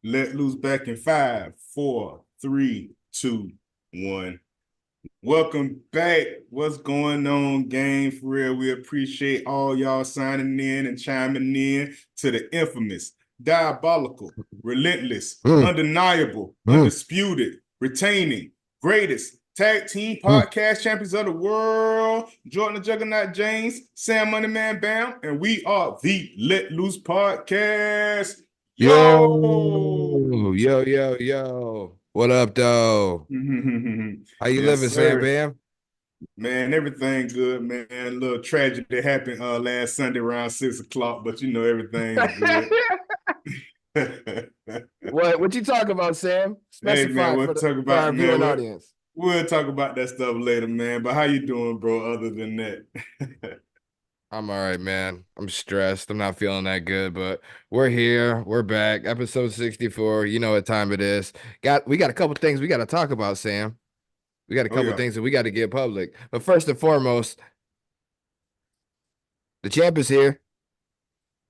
Let loose back in 5, 4, 3, 2, 1. Welcome back. What's going on, gang? For real, we appreciate all y'all signing in and chiming in to the infamous, diabolical, relentless, Mm, undeniable, mm, undisputed, retaining, greatest tag team mm. podcast champions of the world. Jordan the Juggernaut James, Sam Moneyman Bam, and we are the Let Loose Podcast. Yo, Yo! yo. What up, though? How you Yes, living, Sam sir. Bam? Man, everything good, man. A little tragedy happened last Sunday around 6 o'clock, but you know everything's good. What you talking about, Sam? Hey man, Specify we'll talk for about our man. viewing We'll, audience. we'll talk about that stuff later, man. But how you doing, bro? Other than that, I'm all right, man. I'm stressed. I'm not feeling that good, but we're here. We're back. Episode 64. You know what time it is. We got a couple things we got to talk about, Sam. We got a oh couple yeah. things that we got to get public. But first and foremost, the champ is here.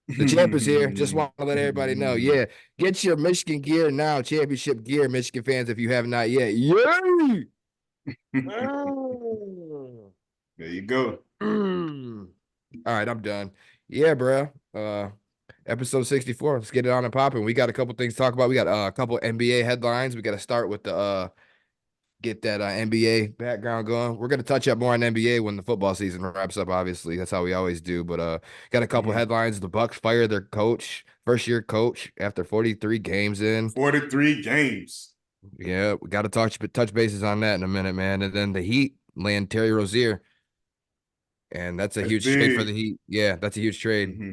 The champ is here. Just want to let everybody know. Yeah, get your Michigan gear now. Championship gear, Michigan fans, if you have not yet. Yay! Mm. There you go. Mm. All right, I'm done. Yeah, bro. Episode 64. Let's get it on and popping. We got a couple things to talk about. We got a couple NBA headlines. We got to start with the get that NBA background going. We're gonna touch up more on NBA when the football season wraps up. Obviously, that's how we always do. But got a couple Mhm. headlines. The Bucks fire their coach, first year coach, after 43 games in. 43 games. Yeah, we got to touch bases on that in a minute, man. And then the Heat land Terry Rozier, and that's a That's huge trade for big. the Heat. Yeah, that's a huge trade. Hmm.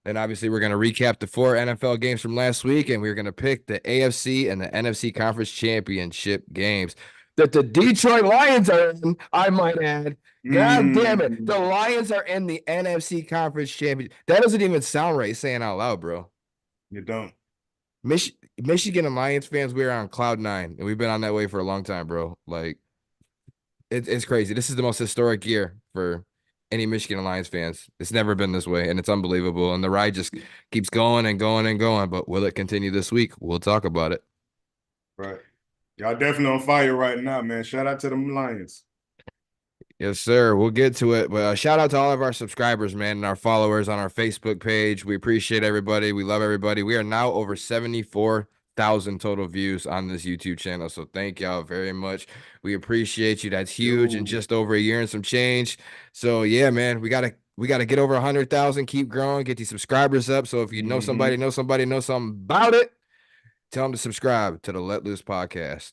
Then obviously we're gonna recap the four NFL games from last week, and we're gonna pick the AFC and the NFC Conference Championship games that the Detroit Lions are in. I might add. God damn it, the Mm, Lions are in the NFC Conference Championship. That doesn't even sound right saying out loud, bro. you don't. Michigan and Lions fans, we're on cloud nine, and we've been on that way for a long time, bro. Like it's crazy. This is the most historic year for any Michigan and Lions fans. It's never been this way, and it's unbelievable. And the ride just keeps going and going and going. But will it continue this week? We'll talk about it. Right. Y'all definitely on fire right now, man. Shout out to them Lions. Yes, sir. We'll get to it. But shout out to all of our subscribers, man, and our followers on our Facebook page. We appreciate everybody. We love everybody. We are now over 74,000 total views on this YouTube channel. So thank y'all very much. We appreciate you. That's huge. And Yo. just over a year and some change. So yeah, man, we gotta get over 100,000, keep growing, get these subscribers up. So if you know somebody, Hmm. know something about it, tell them to subscribe to the Let Loose podcast.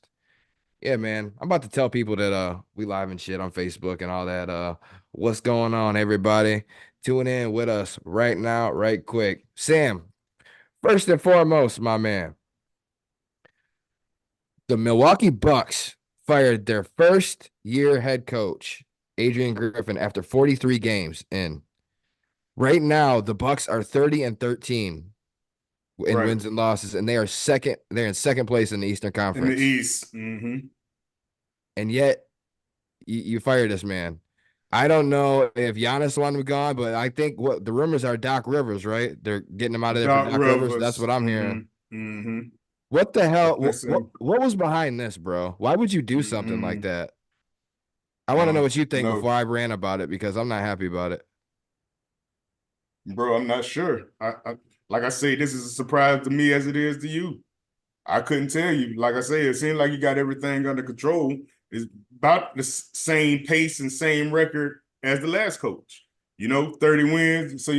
Yeah, man. I'm about to tell people that we live and shit on Facebook and all that. What's going on, everybody? Tune in with us right now, right quick. Sam, first and foremost, my man, the Milwaukee Bucks fired their first year head coach, Adrian Griffin, after 43 games in. Right now, the Bucks are 30 and 13 in Right. wins and losses, and they are second. They're in second place in the Eastern In the Conference. East. Hmm. And yet you fired this man. I don't know if Giannis wanted him gone, but I think what the rumors are Doc Rivers, right? They're getting him out of there for Doc Doc Rivers. That's what Rivers. I'm hearing. Hmm. What the hell? Listen, What was behind this, bro? Why would you do something like mm, that? I I want to know don't what you think know, before I ran about it because I'm not happy about it. bro. I'm not sure. Like I say, this is a surprise to me as it is to you. I couldn't tell you. Like I say, it seemed like you got everything under control. It's about the same pace and same record as the last coach. 30 wins, so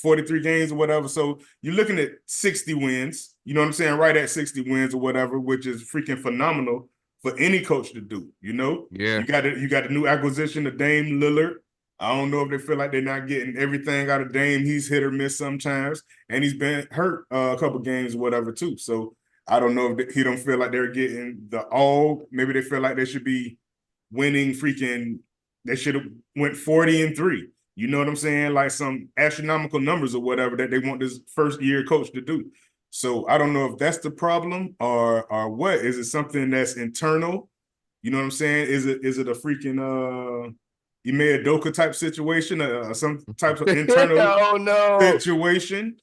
43 games or whatever. So you're looking at 60 wins. You know what I'm saying? Right at 60 wins or whatever, which is freaking phenomenal for any coach to do. Yeah. You got a new acquisition of Dame Lillard. I don't know if they feel like they're not getting everything out of Dame. He's hit or miss sometimes, and he's been hurt a couple games or whatever too. So I don't know if he don't feel like they're getting the all. Maybe they feel like they should be winning freaking. They should have went 40-3. You know what I'm saying? Like some astronomical numbers or whatever that they want this first year coach to do. So I don't know if that's the problem or what. Is it something that's internal? You know what I'm saying? Is it a freaking Ime Adoka type situation, some type of internal Oh no. situation?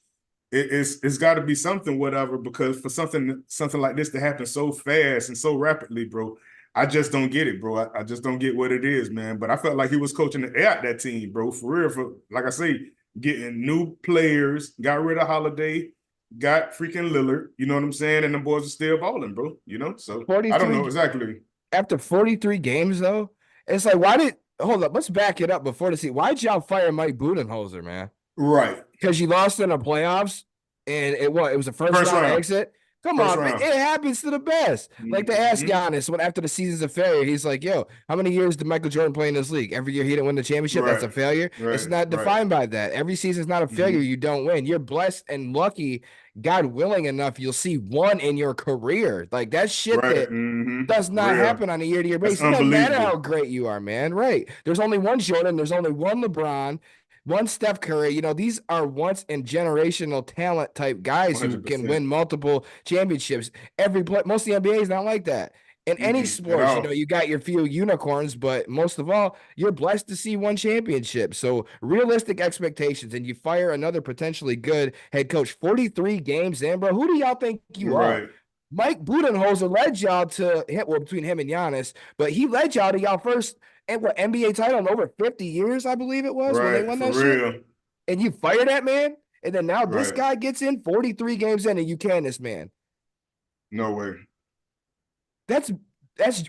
it's got to be something, whatever, because for something like this to happen so fast and so rapidly, bro, I just don't get it, bro. I just don't get what it is, man. But I felt like he was coaching the air out that team, bro, for real. For like I say, getting new players, got rid of Holiday, got freaking Lillard. You know what I'm saying? And the boys are still balling, bro. You know, so I don't know 43 exactly. after 43 games though. It's like, why did hold up? Let's back it up before the season. Why'd y'all fire Mike Budenholzer, man? Right, Because you lost in the playoffs and it was a first first round round, exit. Come first on, man. round. It happens to the best. Like they asked Mm-hmm. Giannis when after the season's a failure, he's like, yo, how many years did Michael Jordan play in this league? Every year he didn't win the championship. That's Right, a failure. It's right, not right. defined by that. Every season's not a failure. Mm-hmm. You don't win. You're blessed and lucky, God willing enough, you'll see one in your career. Like that's shit Right. that Mm-hmm. does not Real. happen on a year-to-year That's basis. It doesn't matter how unbelievable. great you are, man. Right. There's only one Jordan, there's only one LeBron, one Steph Curry. You know, these are once in generational talent type guys who can 100%. win multiple championships. Most of the NBA is not like that. In any At sports, you know, all. you got your few unicorns, but most of all, you're blessed to see one championship. So realistic expectations, and you fire another potentially good head coach. 43 games in, bro. Who do y'all think you are? Right. Mike Budenholzer led y'all to well between him and Giannis, but he led y'all to y'all first and what NBA title in over 50 years, I believe it was when they Right. won For that shit. real. And you fire that man, and then now this Right. guy gets in 43 games in, and you can this man. No way. That's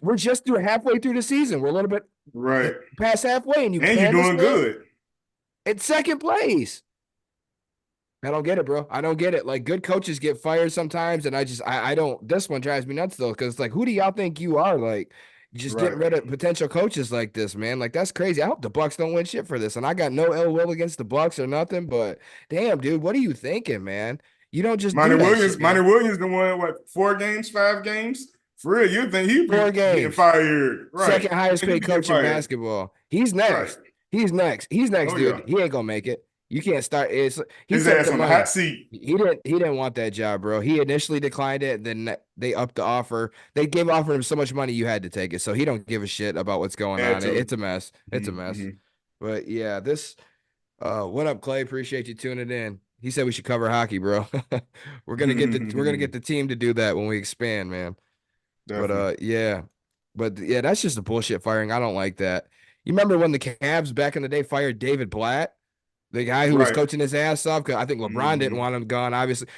we're just through halfway through the season. We're a little bit Right. past halfway, and you And you're can this doing man good. in second place. I don't get it, bro. I don't get it. Like good coaches get fired sometimes, and I don't. This one drives me nuts though, because like, who do y'all think you are? Like, just getting Right. rid of potential coaches like this, man. Like that's crazy. I hope the Bucks don't win shit for this, and I got no ill will against the Bucks or nothing. But damn, dude, what are you thinking, man? You don't just do that shit, Monty man. Williams the one, what, 4 games, 5 games? For real, you think he'd Four be getting games. fired. Right. Second highest He'd paid be getting coach in fired. basketball. He's Right. next. He's next. He's next, Oh yeah. dude. He ain't gonna make it. You can't start. He His took ass the on the money. hot seat. He didn't want that job, bro. He initially declined it, then they upped the offer. They offered him so much money, you had to take it. So he don't give a shit about what's going Had on. to. It's a mess. It's a mess. Mm-hmm. But yeah, this what up, Clay? Appreciate you tuning in. He said we should cover hockey, bro. We're gonna get the team to do that when we expand, man. But Definitely. yeah. But yeah, that's just a bullshit firing. I don't like that. You remember when the Cavs back in the day fired David Blatt? The guy who was Right. coaching his ass off, because I think LeBron didn't Mm-hmm. want him gone. Obviously,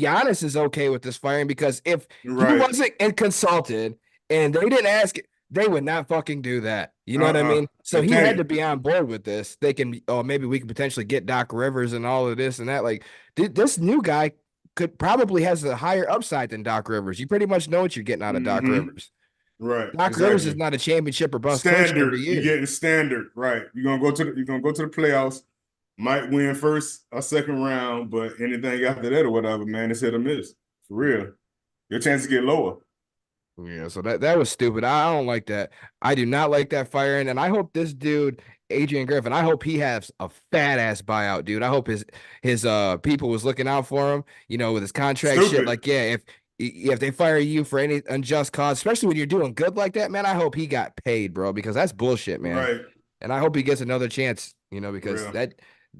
Giannis is okay with this firing because if he Right. wasn't consulted and they didn't ask it, they would not fucking do that. You know what I mean? So They he had can't. to be on board with this. They can, oh, maybe we can potentially get Doc Rivers and all of this and that. Like this new guy could probably has a higher upside than Doc Rivers. You pretty much know what you're getting out of Doc Mm-hmm. Rivers. Right. Doc Rivers is Exactly. not a championship or bust coach every Standard. You're year. getting standard. Right. You're gonna go to the playoffs. Might win first or second round, but anything after that or whatever, man, it's hit or miss. For real. Your chances get lower. Yeah, so that was stupid. I don't like that. I do not like that firing, and I hope this dude, Adrian Griffin, I hope he has a fat ass buyout, dude. I hope his people was looking out for him, you know, with his contract shit. Stupid. Like, yeah, if they fire you for any unjust cause, especially when you're doing good like that, man, I hope he got paid, bro, because that's bullshit, man. Right. And I hope he gets another chance, you know, For because real. that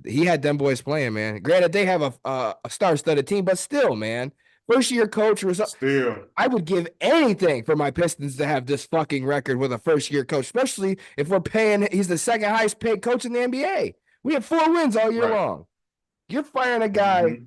he had them boys playing, man. Granted, they have a star-studded team, but still, man, first year coach was. Still. I would give anything for my Pistons to have this fucking record with a first year coach, especially if we're paying. He's the second highest paid coach in the NBA. We have 4 wins all year Right. long. You're firing a guy Mm-hmm.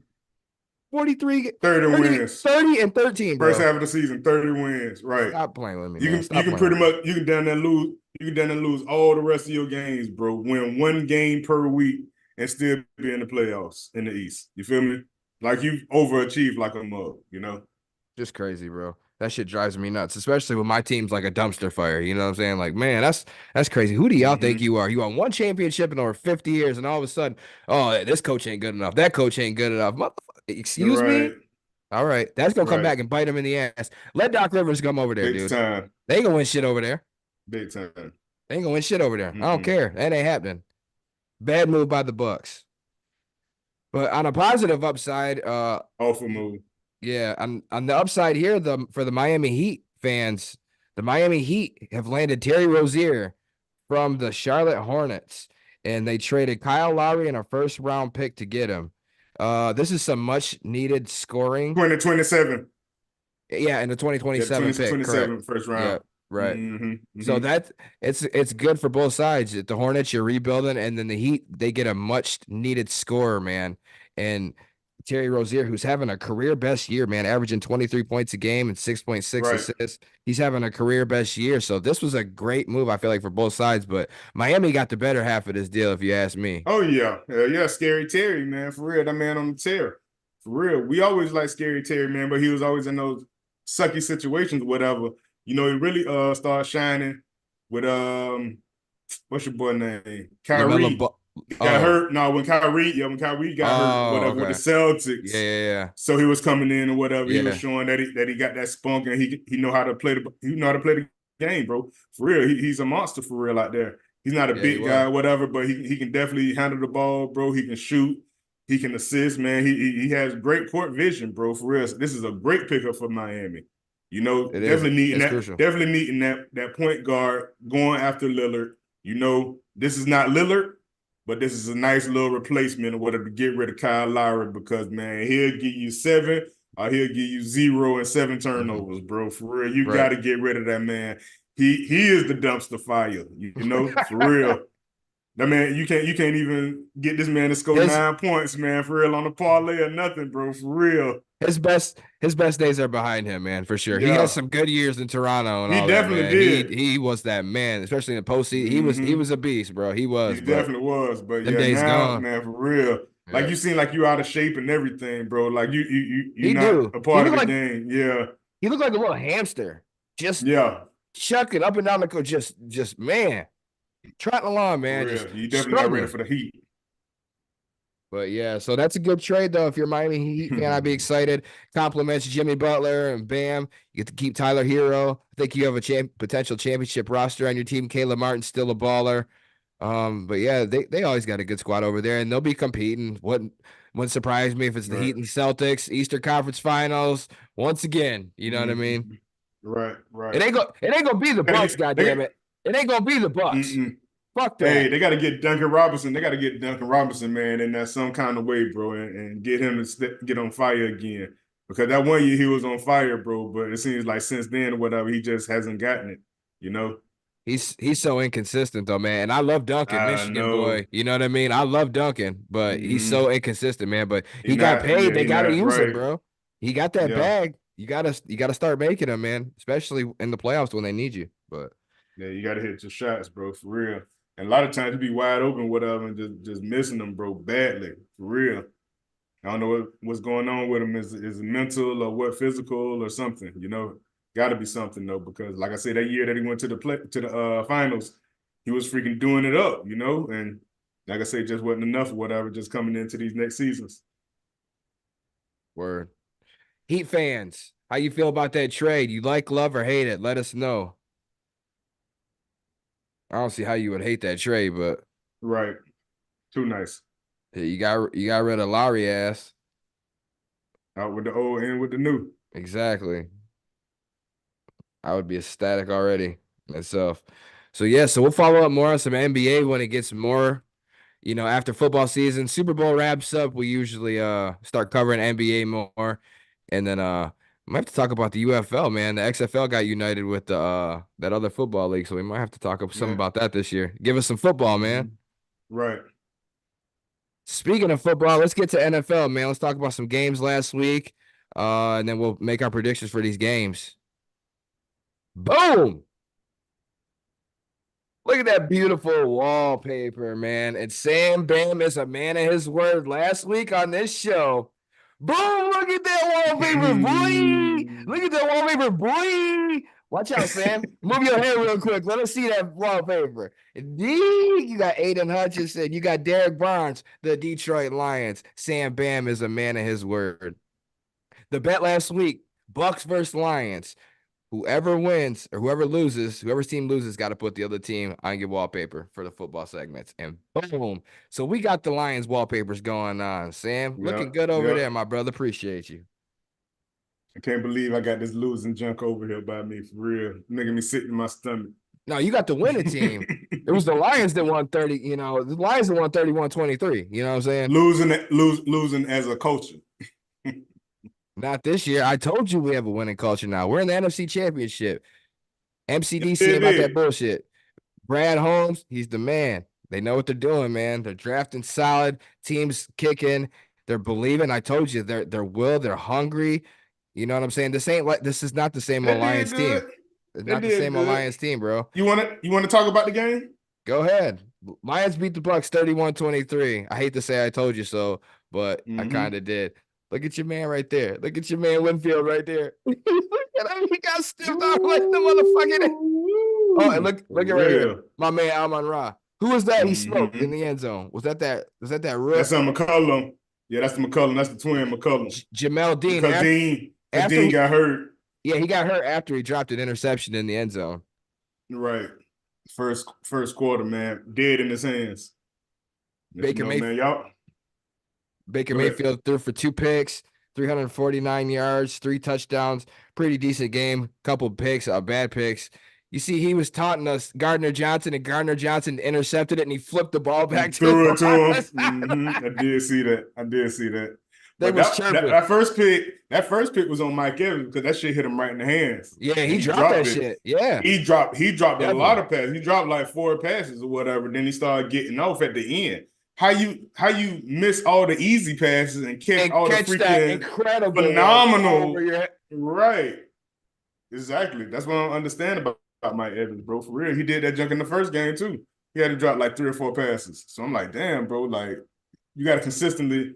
43, 30 30, wins. 30 and 13, First bro. half of the season, 30 wins. Right. Stop playing with me, You man. can you Stop can playing pretty with me. much you can down there lose. You can down there lose all the rest of your games, bro. Win 1 game per week and still be in the playoffs in the East. You feel me? Like you overachieved like a mug, you know? Just crazy, bro. That shit drives me nuts, especially when my team's like a dumpster fire. You know what I'm saying? Like, man, that's crazy. Who do y'all think Mm-hmm. you are? You won one championship in over 50 years, and all of a sudden, oh, this coach ain't good enough. That coach ain't good enough. Excuse me? Right. All right. That's gonna come Right. back and bite him in the ass. Let Doc Rivers come over there, Big dude. time. They ain't gonna win shit over there. Big time. They ain't gonna win shit over there. I don't Mm-mm. care. That ain't happening. Bad move by the Bucks. But on a positive upside, Awful move. yeah, on the upside here, for the Miami Heat fans, the Miami Heat have landed Terry Rozier from the Charlotte Hornets, and they traded Kyle Lowry and a first round pick to get him. This is some much needed scoring. 2027. Yeah, in the Yeah, 2027 pick, correct. 2027 first round. Yeah, right. Mm-hmm. So Mm-hmm. that it's good for both sides. The Hornets, you're rebuilding, and then the Heat, they get a much needed scorer, man. And Terry Rozier, who's having a career best year, man, averaging 23 points a game and 6.6 Right. assists. He's having a career best year. So this was a great move, I feel like, for both sides. But Miami got the better half of this deal, if you ask me. Oh yeah. Yeah, Scary Terry, man. For real. That man on the tear. For real. We always like Scary Terry, man, but he was always in those sucky situations, whatever. You know, he really started shining with what's your boy name? LaMelo Kyrie Ball. got Oh, hurt. No, when Kyrie got hurt or oh, whatever with the okay. Yeah, Celtics. yeah, So he was coming in or whatever. yeah. He was Yeah. showing that he got that spunk and he know how to play the game, bro. For real, he's a monster for real out there. He's not a Yeah, he big guy was. or whatever, but he can definitely handle the ball, bro. He can shoot. He can assist, man. He has great court vision, bro. For real, this is a great pickup for Miami. You know, It is. It's crucial. definitely needing that point guard going after Lillard. You know, this is not Lillard, but this is a nice little replacement or whatever to get rid of Kyle Lowry because man, he'll give you 7 or he'll give you 0 and 7 Mhm. turnovers, bro. For real, you got Right. to get rid of that man. He is the dumpster fire, you know, for real. That man, you can't even get this man to score His 9 points, man, for real on the parlay or nothing, bro, for real. his best days are behind him, man, for sure. He has Yeah, some good years in Toronto and he all that, definitely man. He did. he was that man, especially in the postseason. He Hmm. was a beast, bro. He He was, but definitely was. But them yeah, days now, gone. man, for real. Like Yeah. you seem like you out of shape and everything, bro. Like you're He not do. a part of the game. Yeah. He looked like a little hamster. Just Yeah. chucking up and down the court, just man, trotting along, For man, just real. You definitely not ready struggling. for the heat. But yeah, so that's a good trade though. If you're a Miami Heat fan, I'd be excited. Compliments Jimmy Butler and Bam. You get to keep Tyler Hero. I think you have a potential championship roster on your team. Caleb Martin's still a baller. But yeah, they always got a good squad over there, and they'll be competing. Wouldn't surprise me if it's the Right. Heat and Celtics, Eastern Conference Finals once again. You know what I mean? Mhm. Right, It right. ain't go it ain't gonna be the Gotta Bucks, get they goddamn get it. It ain't gonna be the Bucks. mm-mm. Fuck Hey, that. they gotta get Duncan Robinson. They gotta get Duncan Robinson, man, in that some kind of way, bro, and get him to get on fire again. Because that one year he was on fire, bro, but it seems like since then or whatever, he just hasn't gotten it, you know? He's so inconsistent though, man. And I love Duncan, I Michigan know. boy. You know what I mean? I love Duncan, but he's Mm-hmm. so inconsistent, man. But He he got not, paid. yeah, They he gotta not use him, right. bro. He got that Yeah. bag. You gotta start making them, man. Especially in the playoffs when they need you. But Yeah, you gotta hit your shots, bro, for real. And a lot of times you be wide open, whatever, and just missing them, bro, badly, for real. I don't know what's going on with him. Is it mental or what physical or something? You know, got to be something though, because like I said, that year that he went to the finals, he was freaking doing it up, you know, and like I said, just wasn't enough or whatever. Just coming into these next seasons. word. Heat fans, how you feel about that trade? You like, love, or hate it? Let us know. I don't see how you would hate that trade, but Right, too nice. yeah, you got rid of Lowry ass. Out with the old and with the new. Exactly. I would be ecstatic already myself. So yeah, so we'll follow up more on some NBA when it gets more, after football season. Super Bowl wraps up, we usually start covering NBA more. And then we might have to talk about the UFL, man. The XFL got united with the that other football league, so we might have to talk some Yeah. about that this year. Give us some football, man. Mm-hmm. Right. Speaking of football, let's get to NFL, man. Let's talk about some games last week. And then we'll make our predictions for these games. Boom! Look at that beautiful wallpaper, man. And Sam Bam is a man of his word last week on this show. Boom! Look at that wallpaper, boy! Look at that wallpaper, boy! Watch out, Sam. Move your head real quick. Let us see that wallpaper. You got Aiden Hutchinson. You got Derek Barnes, the Detroit Lions. Sam Bam is a man of his word. The bet last week, Bucks versus Lions. Whoever wins or whoever loses, whoever's team loses, got to put the other team on your wallpaper for the football segments. And boom. So we got the Lions wallpapers going on. Sam, looking Yep. good over Yep. there, my brother. Appreciate you. I can't believe I got this losing junk over here by me for real, making me sick in my stomach. No, you got the winning team. It was the Lions that won 30, the Lions that won 31-23. You know what I'm saying? Losing as a culture. Not this year. I told you we have a winning culture now. We're in the NFC Championship. MCDC ain't It about that is. bullshit. Brad Holmes, he's the man. They know what they're doing, man. They're drafting solid, teams kicking, they're believing. I told you, they're hungry. You know what I'm saying? This is not the same They did Alliance team. good. It's They not the did same good. Alliance team, bro. You wanna talk about the game? Go ahead. Lions beat the Bucks 31-23. I hate to say I told you so, but I kind Mm-hmm. of did. Look at your man right there. Look at your man Winfield right there. Look at him. He got stiffed off like the motherfucking. Oh, and look For at right here. real. My man Amon Ra. Who was that he smoked in Mm-hmm. the end zone? Was that Rook? That's McCullum. Yeah, that's the McCullum. That's the twin McCullum. Jamel Dean Because after Dean got hurt. yeah, he got hurt after he dropped an interception in the end zone. Right. First quarter, man. Dead in his hands. But Baker Mayfield. man, y'all. Baker Go ahead. Mayfield threw for 2 picks, 349 yards, 3 touchdowns. Pretty decent game. Couple picks, bad picks. You see, he was taunting us, Gardner Johnson, and Gardner Johnson intercepted it, and he flipped the ball back to Threw it to him. us. Mm-hmm. I did see that. They But was chirping. that first pick was on Mike Evans because that shit hit him right in the hands. Yeah, And he dropped that shit. Yeah. He dropped a Definitely. lot of passes. He dropped like 4 passes or whatever. Then he started getting off at the end. How you miss all the easy passes and catch all the freaking that incredible phenomenal right? Exactly. That's what I don't understand about Mike Evans, bro. For real, he did that junk in the first game too. He had to drop like 3 or 4 passes. So I'm like, damn, bro. Like you got to consistently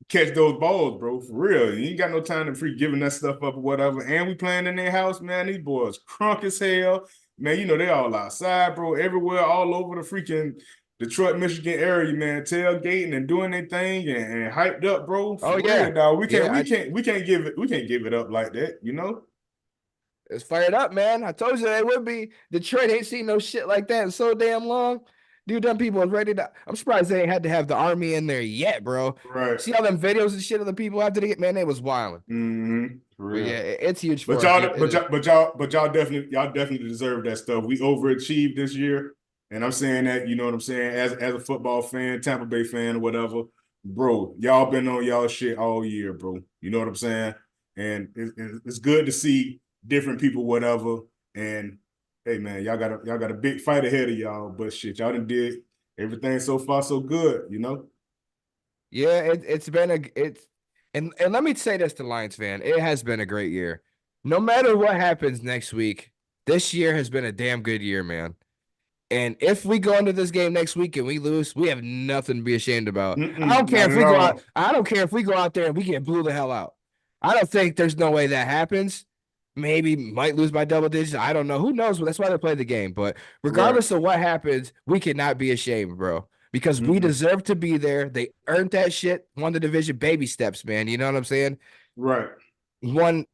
catch those balls, bro. For real. You ain't got no time to free giving that stuff up or whatever. And we playing in their house, man. These boys crunk as hell. Man, you know they all outside, bro. Everywhere, all over the freaking Detroit, Michigan area, man. Tailgating and doing their thing and hyped up, bro. For real, dog. We can't give it up like that, you know? It's fired up, man. I told you they would be. Detroit ain't seen no shit like that in so damn long. Dude, them people is ready to. I'm surprised they ain't had to have the army in there yet, bro. Right. See all them videos and shit of the people after they get, man, they was wilding. Mm-hmm. But yeah, it's huge for us. Y'all definitely deserve that stuff. We overachieved this year, and I'm saying that, you know what I'm saying, as a football fan, Tampa Bay fan, or whatever, bro. Y'all been on y'all shit all year, bro. You know what I'm saying, and it's good to see different people, whatever. And hey, man, y'all got a big fight ahead of y'all. But shit, y'all done did everything so far so good, you know. Yeah, and let me say this to Lions fan, it has been a great year. No matter what happens next week, this year has been a damn good year, man. And if we go into this game next week and we lose, we have nothing to be ashamed about. I don't care if we go out. I don't care if we go out there and we get blew the hell out. I don't think there's no way that happens. Maybe might lose by double digits. I don't know. Who knows? That's why they play the game. But regardless of what happens, we cannot be ashamed, bro. Because we deserve to be there. They earned that shit. Won the division, baby steps, man. You know what I'm saying? Right. Won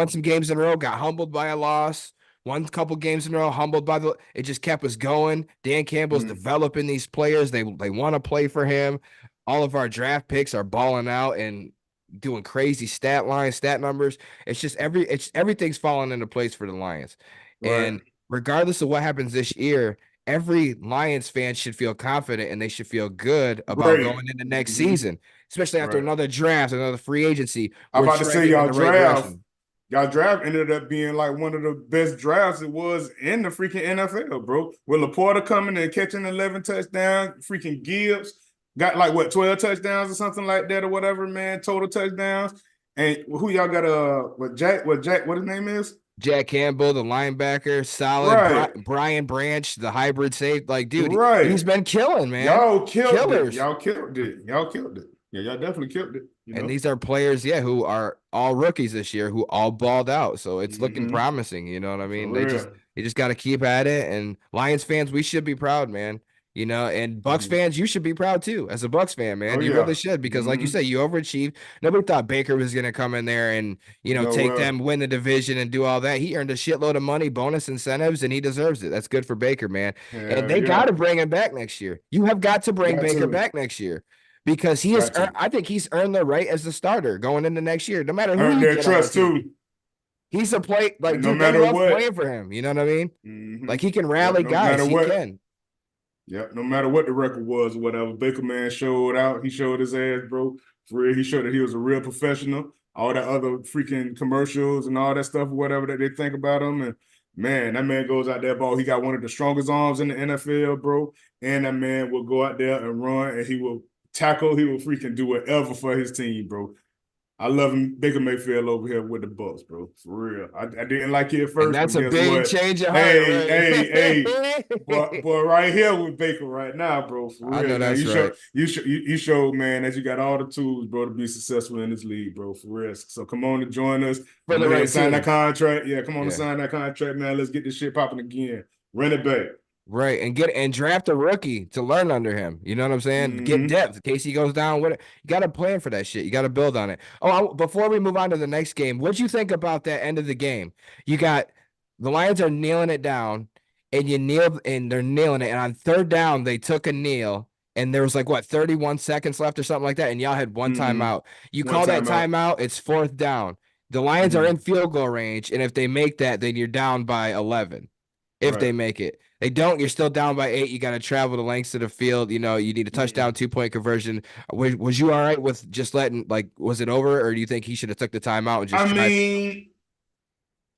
some games in a row, got humbled by a loss. Won a couple games in a row, humbled by it just kept us going. Dan Campbell's developing these players. They want to play for him. All of our draft picks are balling out and doing crazy stat lines, stat numbers. It's just everything's falling into place for the Lions. Right. And regardless of what happens this year, every Lions fan should feel confident and they should feel good about going into next season, especially after another draft, another free agency. I'm about to say y'all draft ended up being like one of the best drafts it was in the freaking NFL, bro. With Laporta coming and catching 11 touchdowns, freaking Gibbs got like 12 touchdowns or something like that or whatever, man, total touchdowns. And who y'all got what his name is? Jack Campbell, the linebacker, solid. Right. Brian Branch, the hybrid safe. Like, dude, he's been killing, man. Y'all killed it. Y'all killed it. Yeah, y'all definitely killed it. And these are players, who are all rookies this year, who all balled out. So it's looking promising. You know what I mean? They just got to keep at it. And Lions fans, we should be proud, man. And Bucks fans, you should be proud too, as a Bucks fan, man. You really should, because like you said, you overachieved. Nobody thought Baker was going to come in there and, take them, win the division and do all that. He earned a shitload of money, bonus incentives, and he deserves it. That's good for Baker, man. And they got to bring him back next year. You have got to bring Baker back next year, because I think he's earned the right as the starter going into next year, no matter who you get trust too. He's a play like, And no dude, they matter love what, playing for him. You know what I mean? hmm Like he can yep, rally no guys. matter He what, can. yep, no matter what the record was or whatever, Baker man showed out. He showed his ass, bro. For real, he showed that he was a real professional. All that other freaking commercials and all that stuff, whatever that they think about him, and man, that man goes out there, ball. He got one of the strongest arms in the NFL, bro. And that man will go out there and run, and he will tackle. He will freaking do whatever for his team, bro. I love him, Baker Mayfield over here with the Bucks, bro. For real. I didn't like it at And first, that's but a guess big what? change of heart, Hey, right? hey, hey. Boy, right here with Baker right now, bro. For I real. know Now that's right. you showed, man, that you got all the tools, bro, to be successful in this league, bro. For real. So come on to join us. For Come the ahead and right sign that team. contract. Yeah, come on to Yeah. sign that contract, man. Let's get this shit popping again. Run it back. Right. And draft a rookie to learn under him. You know what I'm saying? Get Mm-hmm. depth in case he goes down. What you got to plan for that shit. You got to build on it. Oh, before we move on to the next game, what'd you think about that end of the game? You got the Lions are kneeling it down, and they're kneeling it. And on third down, they took a kneel, and there was like what 31 seconds left or something like that, and y'all had one Mm-hmm. timeout. You One call that timeout. timeout, it's fourth down. The Lions are Mm-hmm. in field goal range, and if they make that, then you're down by 11. If Right. they make it. They don't, you're still down by 8. You got to travel the lengths of the field. You know, you need a touchdown, Mm-hmm. 2-point conversion. Was you all right with just letting, like, was it over, or do you think he should have took the timeout and I just tried? mean,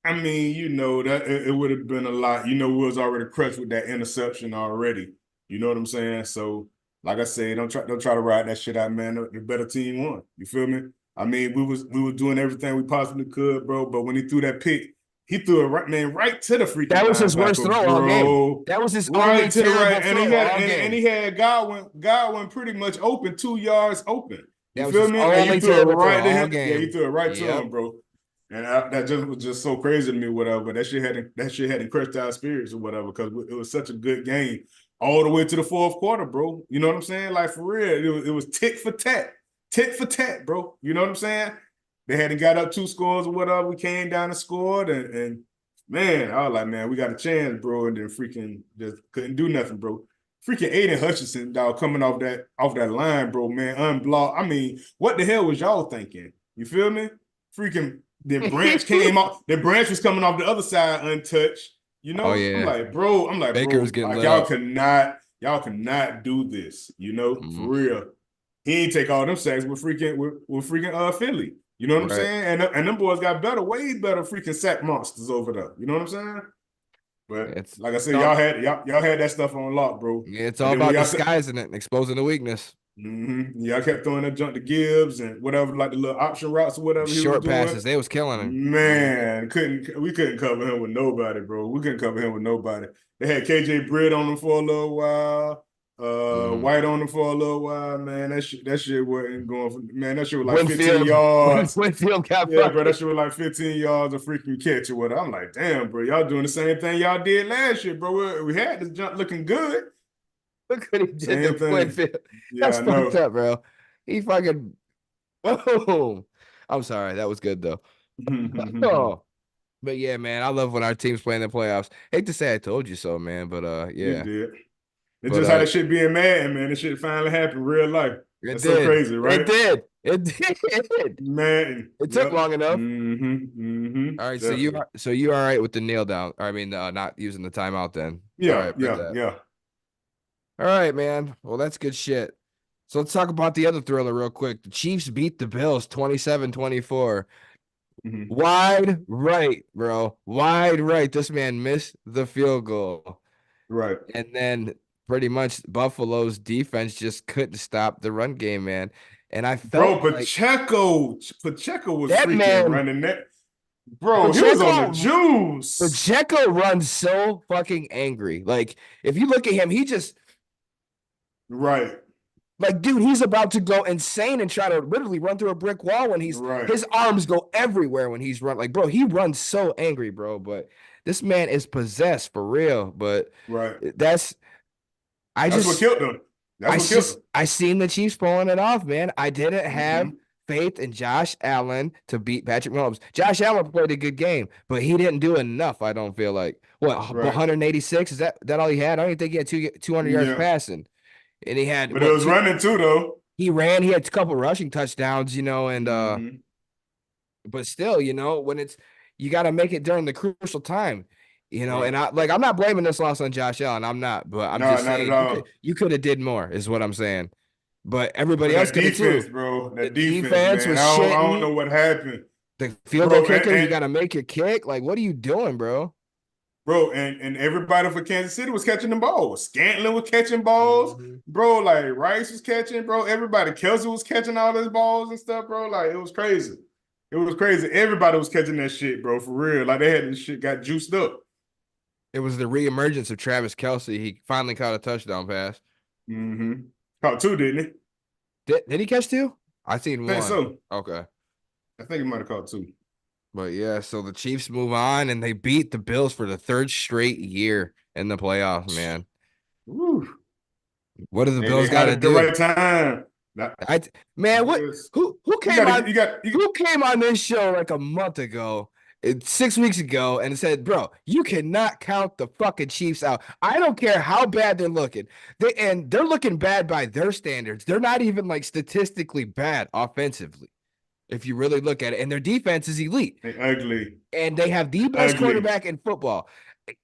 that it would have been a lot. We was already crushed with that interception already. You know what I'm saying? So, like I said, don't try to ride that shit out, man. The better team won. You feel me? I mean, we were doing everything we possibly could, bro. But when he threw that pick, he threw it right to the freaking That was his worst linebacker, throw all game. bro. That was his Right only to the right, terrible and throw all he game. had Godwin pretty much open 2 yards open. You That was feel his me? And only terrible throw all Yeah, you game. threw it right to him, Yep. bro. And that just was just so crazy to me, whatever. But that shit hadn't crushed our spirits or whatever, because it was such a good game all the way to the fourth quarter, bro. You know what I'm saying? Like for real, it was tit for tat, bro. You know what I'm saying? They hadn't got up 2 scores or whatever. We came down and scored, and man, I was like, man, we got a chance, bro. And then freaking just couldn't do nothing, bro. Freaking Aiden Hutchinson, dog, coming off that line, bro, man, unblocked. I mean, what the hell was y'all thinking? You feel me? Freaking then Branch came off. Then Branch was coming off the other side untouched. Oh I'm yeah. like, bro, Baker was getting like lit up. y'all cannot do this. For Mhm. real. He ain't take all them sacks with freaking Philly. You know what I'm Right. saying? And them boys got way better freaking sack monsters over there. You know what I'm saying? But It's like I said, all, y'all had that stuff on lock, bro. it's And all then when about y'all said, disguising it and exposing the weakness. y'all kept throwing that junk to Gibbs and whatever, like the little option routes or whatever he was Short doing. passes, they was killing him. Mhm. Man, we couldn't cover him with nobody, bro. We couldn't cover him with nobody. They had KJ Britt on him for a little while, Mhm. White on him for a little while. Man, that shit wasn't going for. Man, that shit was like 15 Winfield, yards. Winfield got Yeah, bro, that fucking. shit was like 15 yards of freaking catch or whatever. I'm like, damn, bro, y'all doing the same thing y'all did last year, bro. We had this jump looking good. Look what he did Same to thing. Winfield. Yeah, That's I fucked know. up, bro. He fucking boom. I'm sorry, that was good though. Oh, but yeah, man, I love when our teams play in the playoffs. Hate to say I told you so, man, but You yeah, did. It's but just how that shit being mad, man. This shit finally happened real life. it That's so did, crazy, it right? did, it did. Man, It took yep. long enough. All right, Definitely. so you all right with the nail down? I mean, not using the timeout then. All Yeah, right, bet yeah, that. yeah. All right, man. Well, that's good shit. So let's talk about the other thriller real quick. The Chiefs beat the Bills 27-24. Mhm. Wide right, bro. Wide right. This man missed the field goal. Right. And then pretty much Buffalo's defense just couldn't stop the run game, man. And I Bro, felt like Pacheco was that freaking man, running that. Bro, he was on the Pacheco, juice. Pacheco runs so fucking angry. Like, if you look at him, he just Right, like, dude, he's about to go insane and try to literally run through a brick wall when right, his arms go everywhere when he's run. Like, bro, he runs so angry, bro. But this man is possessed for real. But right. that's I That's what just killed them. That's what killed them. I seen the Chiefs pulling it off, man. I didn't have Hmm. faith in Josh Allen to beat Patrick Mahomes. Josh Allen played a good game, but he didn't do enough. I don't feel like what Right. 186 is that all he had? I don't even think he had 200 yards Yeah. passing, and he had But it what was two? running too, though. He ran. He had a couple rushing touchdowns, and Hmm. but still, when it's you got to make it during the crucial time. Right. And I'm not blaming this loss on Josh Allen. I'm not, but I'm No, just not at saying all. you could have did more, is what I'm saying. But But everybody else that could have defense, too. bro, The that defense, defense man. was I don't know shitting. what happened, The field goal bro. kicker, you got to make your kick. Like, what are you doing, bro? And everybody for Kansas City was catching the balls. Scantlin was catching balls, Mhm. bro. Like Rice was catching, bro. Everybody, Kelsey was catching all those balls and stuff, bro. Like it was crazy. It was crazy. Everybody was catching that shit, bro. For real. Like they had this shit got juiced up. It was the reemergence of Travis Kelsey. He finally caught a touchdown pass. Mm-hmm. Caught two, didn't he? Did he catch two? I seen I think one. so. Okay. I think he might have caught two. But yeah, so the Chiefs move on and they beat the Bills for the third straight year in the playoffs, man. Woo. What do the Hey, they Bills got got to it the do? right time. Not, I man, what yes. who You came got to, on you got, you, who came on this show like a month ago, 6 weeks ago, and said, "Bro, you cannot count the fucking Chiefs out. I don't care how bad they're looking. They're looking bad by their standards. They're not even like statistically bad offensively, if you really look at it. And their defense is elite. they ugly, And they have the best ugly. quarterback in football,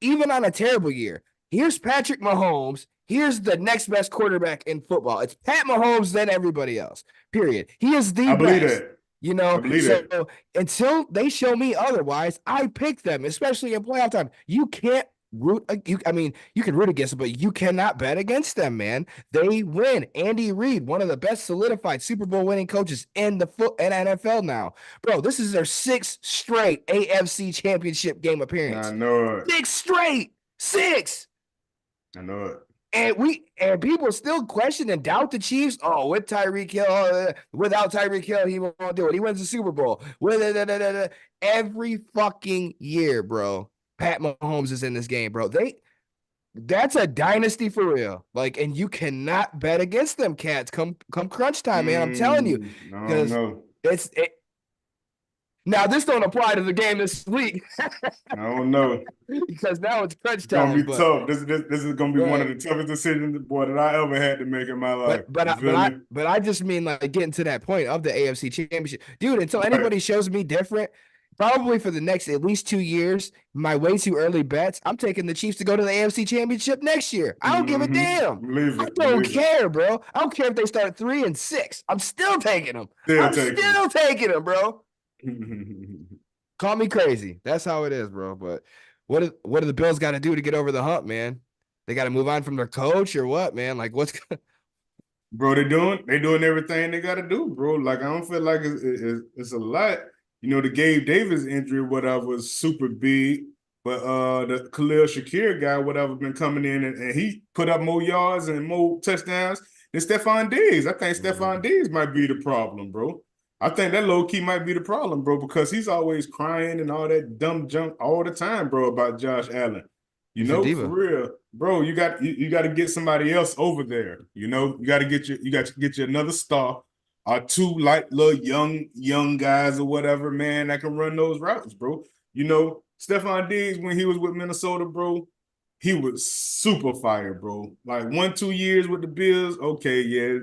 even on a terrible year. Here's Patrick Mahomes. Here's the next best quarterback in football. It's Pat Mahomes, then everybody else. Period. He is the I believe best. that. You I know, believe so that. until they show me otherwise, I pick them, especially in playoff time. You can't root. I mean, you can root against them, but you cannot bet against them, man. They win. Andy Reid, one of the best solidified Super Bowl winning coaches in the NFL now. Bro, this is their sixth straight AFC championship game I appearance. know it. Six straight. Six. I know it. And people still question and doubt the Chiefs. Oh, with Tyreek Hill, without Tyreek Hill, he won't do it. He wins the Super Bowl. Every fucking year, bro. Pat Mahomes is in this game, bro. That's a dynasty for real. Like, and you cannot bet against them cats come crunch time, man. I'm telling you, I don't because know. now this don't apply to the game this week I don't know. because now it's crunch It's gonna time. be But tough. This is gonna be one of right. the toughest decisions, boy, that I ever had to make in my life. But but You I, but feel I me? but I just mean like getting to that point of the AFC Championship, dude. Until Right. anybody shows me different, probably for the next at least 2 years, my way too early bets, I'm taking the Chiefs to go to the AFC Championship next year. I don't give a damn. Believe I it. don't Believe it. care, bro. I don't care if they start 3-6. I'm still taking them. Still I'm taking still taking them, bro. it. Call me crazy. That's how it is, bro. But what do the Bills got to do to get over the hump, man? They got to move on from their coach or what, man? Like what's Bro, they doing everything they got to do, bro. Like I don't feel like it's a lot. You know, the Gabe Davis injury, whatever, was super big. But the Khalil Shakir guy, whatever, been coming in and he put up more yards and more touchdowns than Stephon Diggs. I think Stephon Diggs might be the problem, bro. I think that low key might be the problem, bro, because he's always crying and all that dumb junk all the time, bro, about Josh Allen. You he's a know, for diva? real, bro. You got to get somebody else over there. You know, you got to get you another star or two like little young guys or whatever, man, that can run those routes, bro. You know, Stephon Diggs when he was with Minnesota, bro, he was super fire, bro. Like 1-2 years with the Bills, okay, yeah,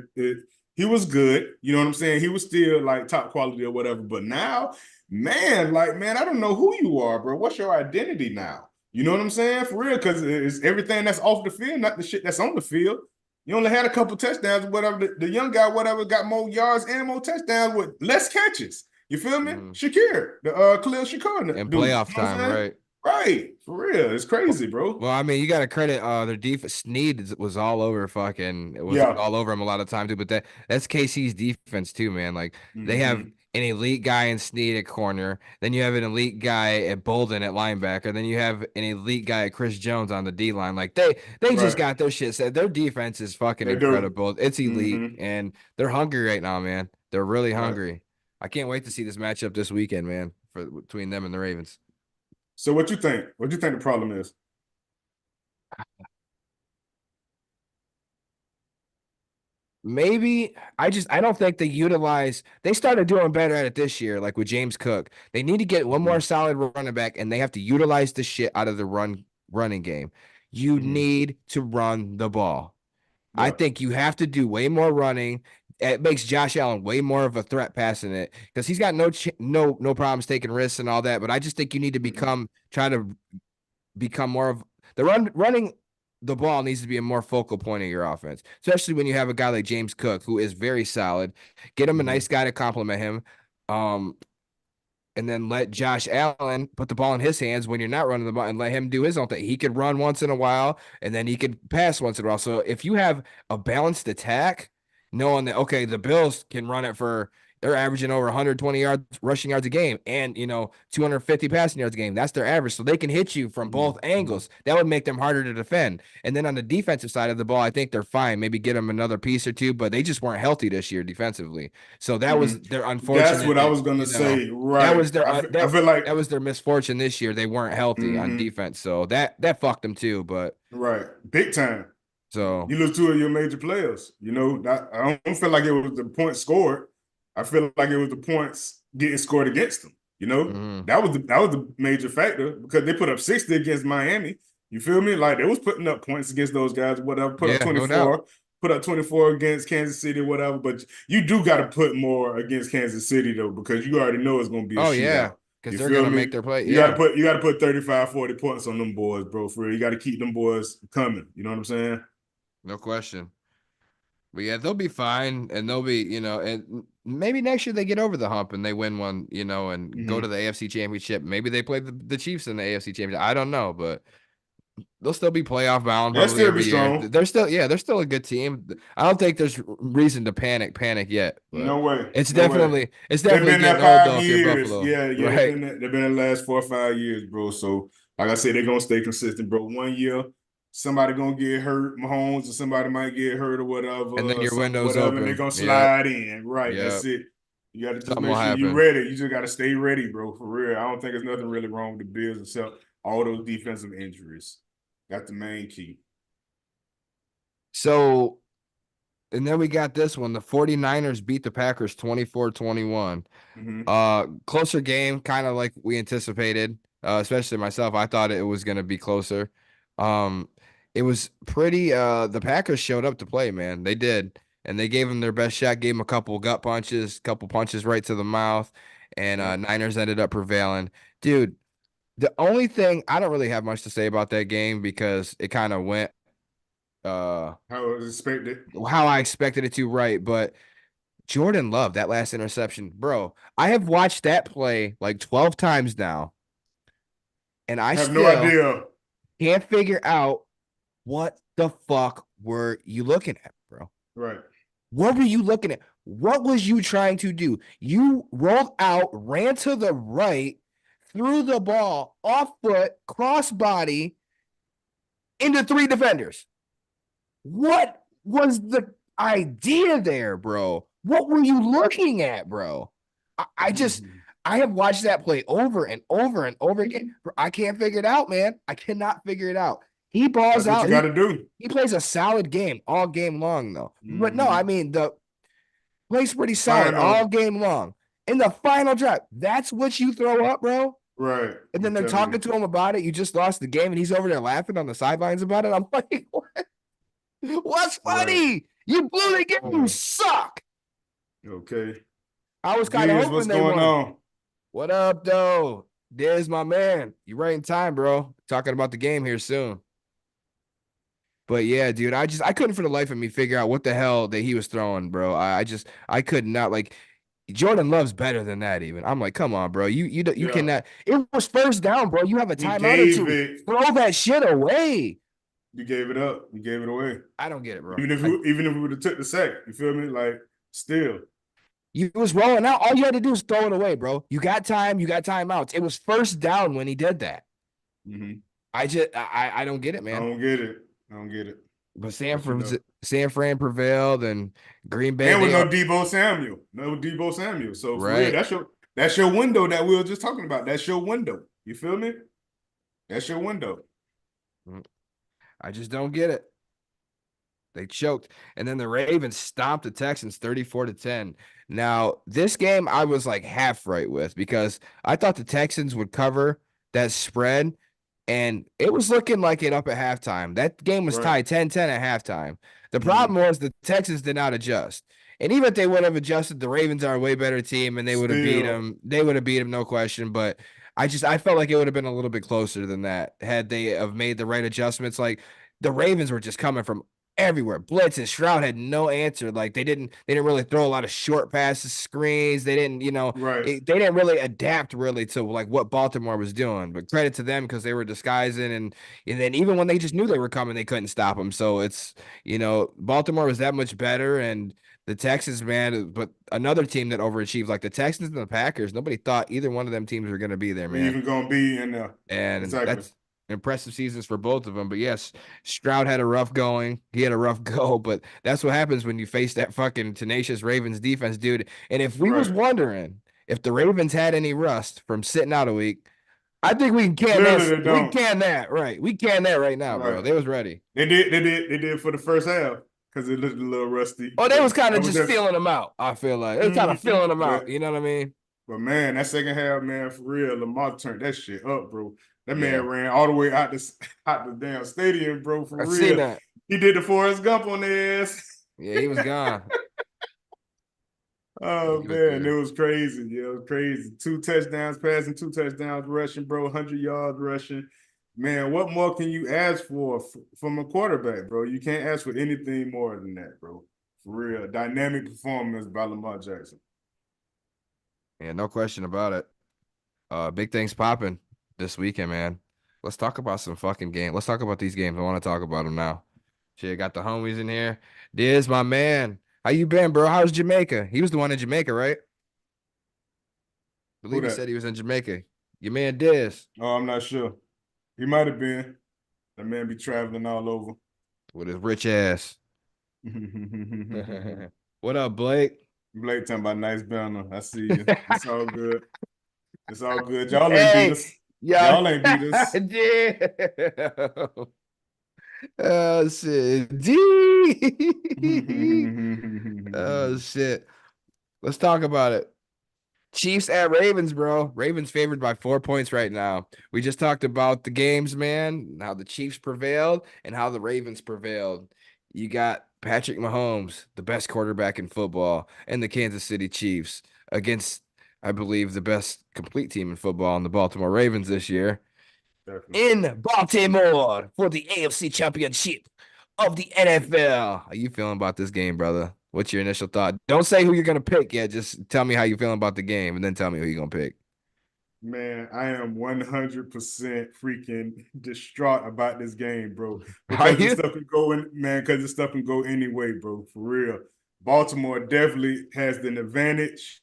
he was good. You know what I'm saying? He was still like top quality or whatever. But now, man, like man, I don't know who you are, bro. What's your identity now? You know what I'm saying? For real, because it's everything that's off the field, not the shit that's on the field. You only had a couple touchdowns, whatever. The young guy, whatever, got more yards and more touchdowns with less catches. You feel me? Mhm. Shakir, the Khalil Shakir In dude. You know playoff what I'm time, saying? right? Right. For real. It's crazy, bro. Well, I mean, you got to credit their defense. Snead was all over fucking. It was Yeah. all over him a lot of time too. But that's KC's defense too, man. Like they have Mm-hmm. an elite guy in Snead at corner. Then you have an elite guy at Bolden at linebacker. Then you have an elite guy at Chris Jones on the D line. Like they just Right. got their shit set. Their defense is fucking They do. incredible. It's elite, Mm-hmm. and they're hungry right now, man. They're really Right. hungry. I can't wait to see this matchup this weekend, man. For between them and the Ravens. So what you think? What you think the problem is? Maybe I don't think they started doing better at it this year, like with James Cook. They need to get one more solid running back, and they have to utilize the shit out of the running game. You Mm-hmm. need to run the ball. I Yeah. think you have to do way more running. it makes Josh Allen way more of a threat passing it because he's got no problems taking risks and all that. But I just think you need to try to become more of the running the ball needs to be a more focal point of your offense, especially when you have a guy like James Cook who is very solid. Get him a nice guy to complement him. And then let Josh Allen put the ball in his hands when you're not running the ball and let him do his own thing. He could run once in a while and then he could pass once in a while. So if you have a balanced attack, knowing that, okay, the Bills can run it they're averaging over 120 yards rushing yards a game and 250 passing yards a game. That's their average. So they can hit you from both angles. That would make them harder to defend. And then on the defensive side of the ball, I think they're fine. Maybe get them another piece or two, but they just weren't healthy this year defensively. So that was their unfortunate. That's what I was gonna say. Right. That was their I feel like that was their misfortune this year. They weren't healthy on defense. So that fucked them too, but right. Big time. So you lose two of your major players. I don't feel like it was the points scored. I feel like it was the points getting scored against them. That was the major factor because they put up 60 against Miami. You feel me? Like they was putting up points against those guys, whatever. Put up 24, put up 24 against Kansas City, whatever. But you do got to put more against Kansas City though, because you already know it's going to be a shootout. Yeah, because they're going to make their play. You got to put 35, 40 points on them boys, bro. For real, you got to keep them boys coming. You know what I'm saying? No question. But yeah, they'll be fine, and they'll be, and maybe next year they get over the hump and they win one, and go to the AFC Championship. Maybe they play the Chiefs in the AFC Championship. I don't know, but they'll still be playoff bound probably every year. They're still a good team. I don't think there's reason to panic yet. No way. It's definitely been there 5 years. Yeah, right. They've been in the last 4 or 5 years, bro. So like I said, they're gonna stay consistent, bro. 1 year. Somebody gonna get hurt, Mahomes, or somebody might get hurt or whatever. And then your window's open. And they're gonna slide in. Right. Yep. That's it. You gotta just make sure you're ready. You just gotta stay ready, bro. For real. I don't think there's nothing really wrong with the Bills except all those defensive injuries. That's the main key. So, and then we got this one. The 49ers beat the Packers 24-21. Closer game, kind of like we anticipated, especially myself. I thought it was gonna be closer. It was pretty the Packers showed up to play, man. They did. And they gave them their best shot, gave them a couple gut punches, couple punches right to the mouth, and Niners ended up prevailing. Dude, the only thing I don't really have much to say about that game because it kind of went how I expected it to, right? But Jordan Love, that last interception, bro. I have watched that play like 12 times now. And I have no idea. Can't figure out what the fuck were you looking at, bro? Right. What were you looking at? What was you trying to do? You rolled out, ran to the right, threw the ball off foot, crossbody into 3 defenders. What was the idea there, bro? What were you looking at, bro? I have watched that play over and over and over again. I can't figure it out, man. I cannot figure it out. He balls out. You got to do. He plays a solid game all game long, though. But no, I mean, the plays pretty solid all game long. In the final drive, that's what you throw up, bro? Right. And then they're talking to him about it. You just lost the game, and he's over there laughing on the sidelines about it. I'm like, what? What's funny? Right. You blew the game. You suck. Okay. I was kind of hoping what's going on? What up, though? There's my man. You right in time, bro. Talking about the game here soon. But yeah, dude, I couldn't for the life of me figure out what the hell that he was throwing, bro. I could not, like, Jordan Love's better than that even. I'm like, come on, bro. You cannot. It was first down, bro. You have a timeout or two. Throw that shit away. You gave it up. You gave it away. I don't get it, bro. Even if we would have took the sack, you feel me? Like, still. You was rolling out. All you had to do was throw it away, bro. You got time. You got timeouts. It was first down when he did that. I don't get it, man. I don't get it. But San Fran prevailed, and Green Bay. And with no Deebo Samuel. So for real, that's your window that we were just talking about. That's your window. You feel me? That's your window. I just don't get it. They choked, and then the Ravens stomped the Texans 34-10. Now, this game I was like half right with because I thought the Texans would cover that spread, and it was looking like it up at halftime. That game was tied 10-10 at halftime. The problem was the Texans did not adjust. And even if they would have adjusted, the Ravens are a way better team, and they would have beat Still, them. They would have beat them, no question. But I felt like it would have been a little bit closer than that had they have made the right adjustments. Like the Ravens were just coming from everywhere. Blitz and Stroud had no answer. Like they didn't really throw a lot of short passes, screens. They didn't, right. they didn't really adapt really to like what Baltimore was doing. But credit to them because they were disguising and then even when they just knew they were coming, they couldn't stop them. So it's Baltimore was that much better and. The Texans, man, but another team that overachieved, like the Texans and the Packers, nobody thought either one of them teams were going to be there, We man. even gonna be in there. And Exactly. that's impressive seasons for both of them. But yes, Stroud had a rough going. He had a rough go, but that's what happens when you face that fucking tenacious Ravens defense, dude. And if we was Right. wondering if the Ravens had any rust from sitting out a week, I think we can can Clearly that. they We don't. can that, right? We can that right now, bro. Right. They was ready. They did for the first half because it looked a little rusty. Oh, they But was kind that of was just just feeling them out. I feel like they kind of feeling them out. but You know what I mean? man, that second half, man, for real, Lamar turned that shit up, bro. That Yeah, man ran all the way out the damn stadium, bro, for I seen real. that. He did the Forrest Gump on their ass. Yeah, he was gone. Yeah, Oh he was man, it good. was crazy. Yeah, it was crazy. 2 touchdowns passing, 2 touchdowns rushing, bro. 100 yards rushing. Man, what more can you ask for from a quarterback, bro? You can't ask for anything more than that, bro. For real, dynamic performance by Lamar Jackson. Yeah, no question about it. Big things popping this weekend, man. Let's talk about some fucking game. Let's talk about these games. I want to talk about them now. Shit, got the homies in here. Diz, my man. How you been, bro? How's Jamaica? He was the one in Jamaica, right? I Who believe he that? said he was in Jamaica. Your man Diz Oh, I'm not sure. He might have been. That man be traveling all over. with his rich ass. What up, Blake? Blake talking about nice banner. I see you. It's all good. It's all good. Y'all ain't beat Hey, us. yeah, Y'all ain't beat us. yeah. Oh shit. Oh shit. Let's talk about it. Chiefs at Ravens, bro. Ravens favored by 4 points right now. We just talked about the games, man, how the Chiefs prevailed and how the Ravens prevailed. You got Patrick Mahomes, the best quarterback in football, and the Kansas City Chiefs against, I believe, the best complete team in football in the Baltimore Ravens this year Definitely. in Baltimore for the AFC Championship of the NFL. How you feeling about this game, brother? What's your initial thought? Don't say who you're gonna pick yet. Just tell me how you feeling about the game, and then tell me who you're gonna pick. Man, I am 100% freaking distraught about this game, bro. Are Because this you? stuff can go in, man, because this stuff can go any way, bro. For real. Baltimore definitely has an advantage,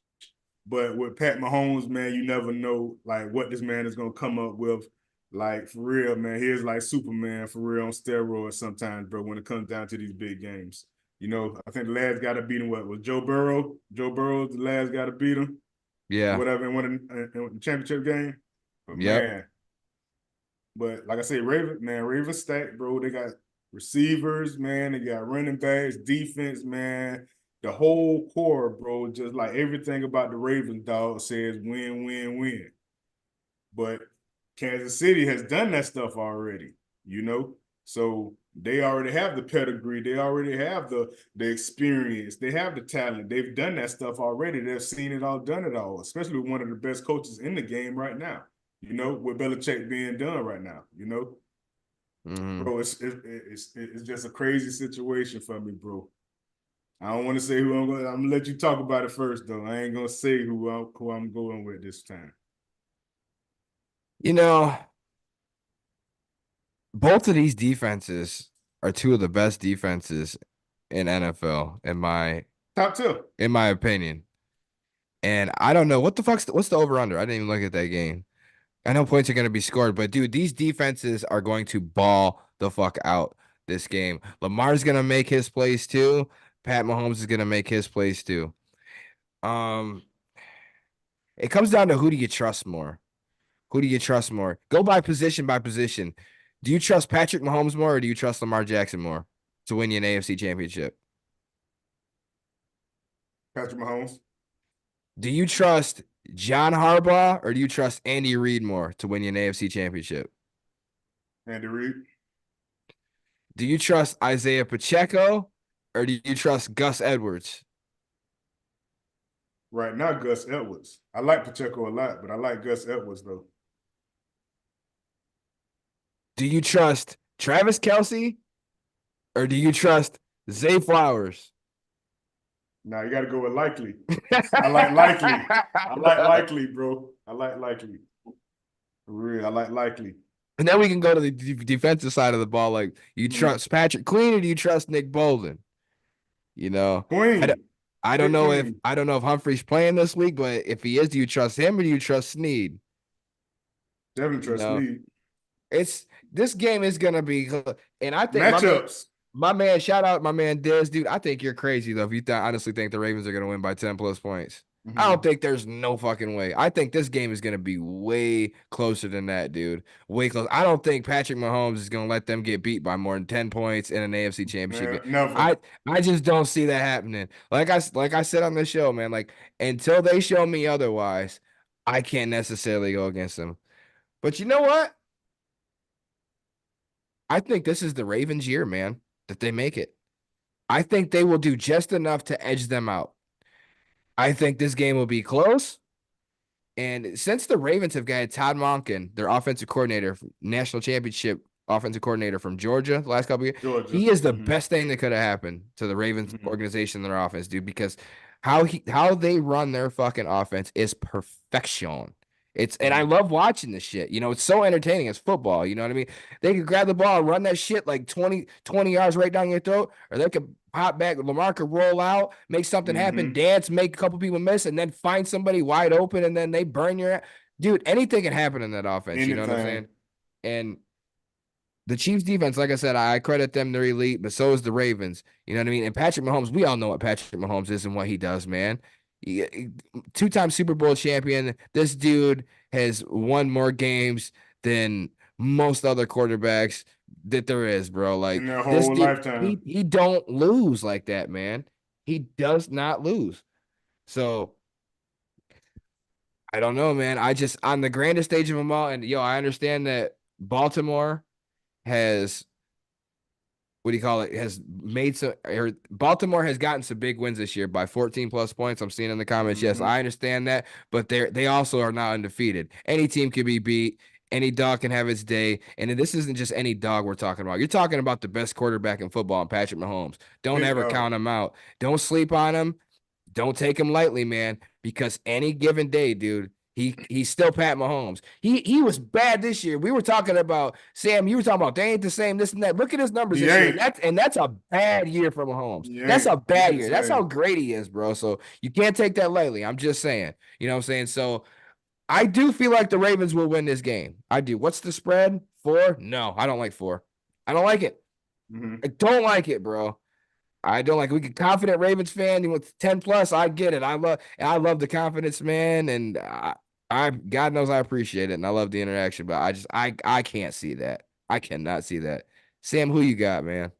but with Pat Mahomes, man, you never know like what this man is gonna come up with. Like for real, man. He is like Superman for real on steroids sometimes, bro, when it comes down to these big games. I think the last guy to beat him, what was Joe Burrow? Joe Burrow, the last guy to beat him Yeah. whatever and won a championship game. But Yep. man, but like I said, Raven stacked, bro. They got receivers, man. They got running backs, defense, man. The whole core, bro. Just like everything about the Ravens, dog says win, win, win. But Kansas City has done that stuff already, you know. So they already have the pedigree. They already have the experience. They have the talent. They've done that stuff already. They've seen it all, done it all. Especially with one of the best coaches in the game right now. With Belichick being done right now. Hmm. Bro, it's just a crazy situation for me, bro. I don't want to say who I'm going. I'm gonna let you talk about it first, though. I ain't gonna say who I'm going with this time. You know, both of these defenses are two of the best defenses in NFL, Top two. in my opinion. And I don't know what's the over under. I didn't even look at that game. I know points are going to be scored, but dude, these defenses are going to ball the fuck out this game. Lamar's going to make his plays too. Pat Mahomes is going to make his plays too. Um, it comes down to who do you trust more? Who do you trust more? Go by position. Do you trust Patrick Mahomes more or do you trust Lamar Jackson more to win you an AFC championship? Patrick Mahomes. Do you trust John Harbaugh or do you trust Andy Reid more to win you an AFC championship? Andy Reid. Do you trust Isaiah Pacheco or do you trust Gus Edwards? Right now, Gus Edwards. I like Pacheco a lot, but I like Gus Edwards though. Do you trust Travis Kelce or do you trust Zay Flowers? Now you got to go with likely. I like likely. I like likely, bro. I like likely. For real, I like likely. And then we can go to the defensive side of the ball. Like, you Mm. trust Patrick Queen or do you trust Nick Bolden? You know, Queen. I don't Pick know if Queen. Humphrey's playing this week, but if he is, do you trust him or do you trust Snead? Definitely You trust know, me. it's this game is gonna be, and I think Matchups. my man, shout out my man Diz, dude. I think you're crazy though if you honestly think the Ravens are gonna win by 10 plus points. I don't Mm-hmm. think there's no fucking way. I think this game is gonna be way closer than that, dude. Way close. I don't think Patrick Mahomes is gonna let them get beat by more than 10 points in an AFC championship game. Never. I just don't see that happening. Like I said on the show, man, like until they show me otherwise, I can't necessarily go against them. But you know what? I think this is the Ravens' year, man, that they make it. I think they will do just enough to edge them out. I think this game will be close. And since the Ravens have got Todd Monken, their offensive coordinator, national championship offensive coordinator from Georgia the last couple of years, Georgia. he is the Mm-hmm. best thing that could have happened to the Ravens Mm-hmm. organization and their offense, dude, because how they run their fucking offense is perfection. And I Mm-hmm. love watching this shit. You know, it's so entertaining. It's football. You know what I mean? They could grab the ball and run that shit like 20 yards right down your throat, or they could hop back. Lamar could roll out, make something happen, Mm-hmm. dance, make a couple people miss, and then find somebody wide open, and then they burn your ass. Dude, anything can happen in that offense. You know what I'm Anything. saying? And the Chiefs defense, like I said, I credit them. They're elite, but so is the Ravens. You know what I mean? And Patrick Mahomes, we all know what Patrick Mahomes is and what he does, man. Two-time Super Bowl champion. This dude has won more games than most other quarterbacks that there is, bro. In Like their this whole dude, lifetime. he don't lose like that, man. He does not lose. So I don't know, man. I just on the grandest stage of them all, and yo, I understand that Baltimore has what do you call it? Has made some or Baltimore has gotten some big wins this year by 14 plus points. I'm seeing in the comments. Yes, Mm-hmm. I understand that, but they also are not undefeated. Any team can be beat. Any dog can have its day. And this isn't just any dog we're talking about. You're talking about the best quarterback in football, Patrick Mahomes. Don't Big ever dog. count him out. Don't sleep on him. Don't take him lightly, man, because any given day, dude, he's still Pat Mahomes. He was bad this year. We were talking about Sam. You were talking about they ain't the same, this and that. Look at his numbers He this year, ain't. and that's a bad year for Mahomes. He That's ain't. a He bad ain't the year. That's how same. great he is, bro. So you can't take that lightly. I'm just saying. You know what I'm saying? So I do feel like the Ravens will win this game. I do. What's the spread? 4? No, I don't like 4. I don't like it. Mm-hmm. I don't like it, bro. I don't like we get confident Ravens fan with 10 plus. I get it. I love the confidence, man. And I God knows I appreciate it. And I love the interaction, but I can't see that. I cannot see that. Sam, who you got, man?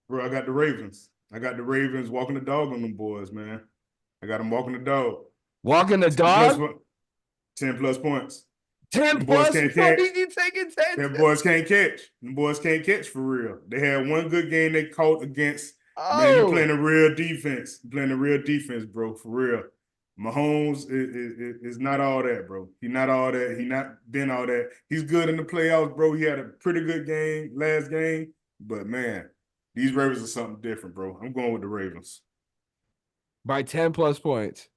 Bro, I got the Ravens. I got the Ravens walking the dog on them boys, man. I got them walking the dog. Walking the 10 plus, dog? 10 plus points. 10 Them boys plus can't catch. points? You taking 10? Them boys can't catch. Them boys can't catch for real. They had one good game they caught against. Man, you playing Oh, a real defense. You playing a real defense, bro, for real. Mahomes is not all that, bro. He not all that. He not been all that. He's good in the playoffs, bro. He had a pretty good game last game, but man, these Ravens are something different, bro. I'm going with the Ravens. by 10 plus points.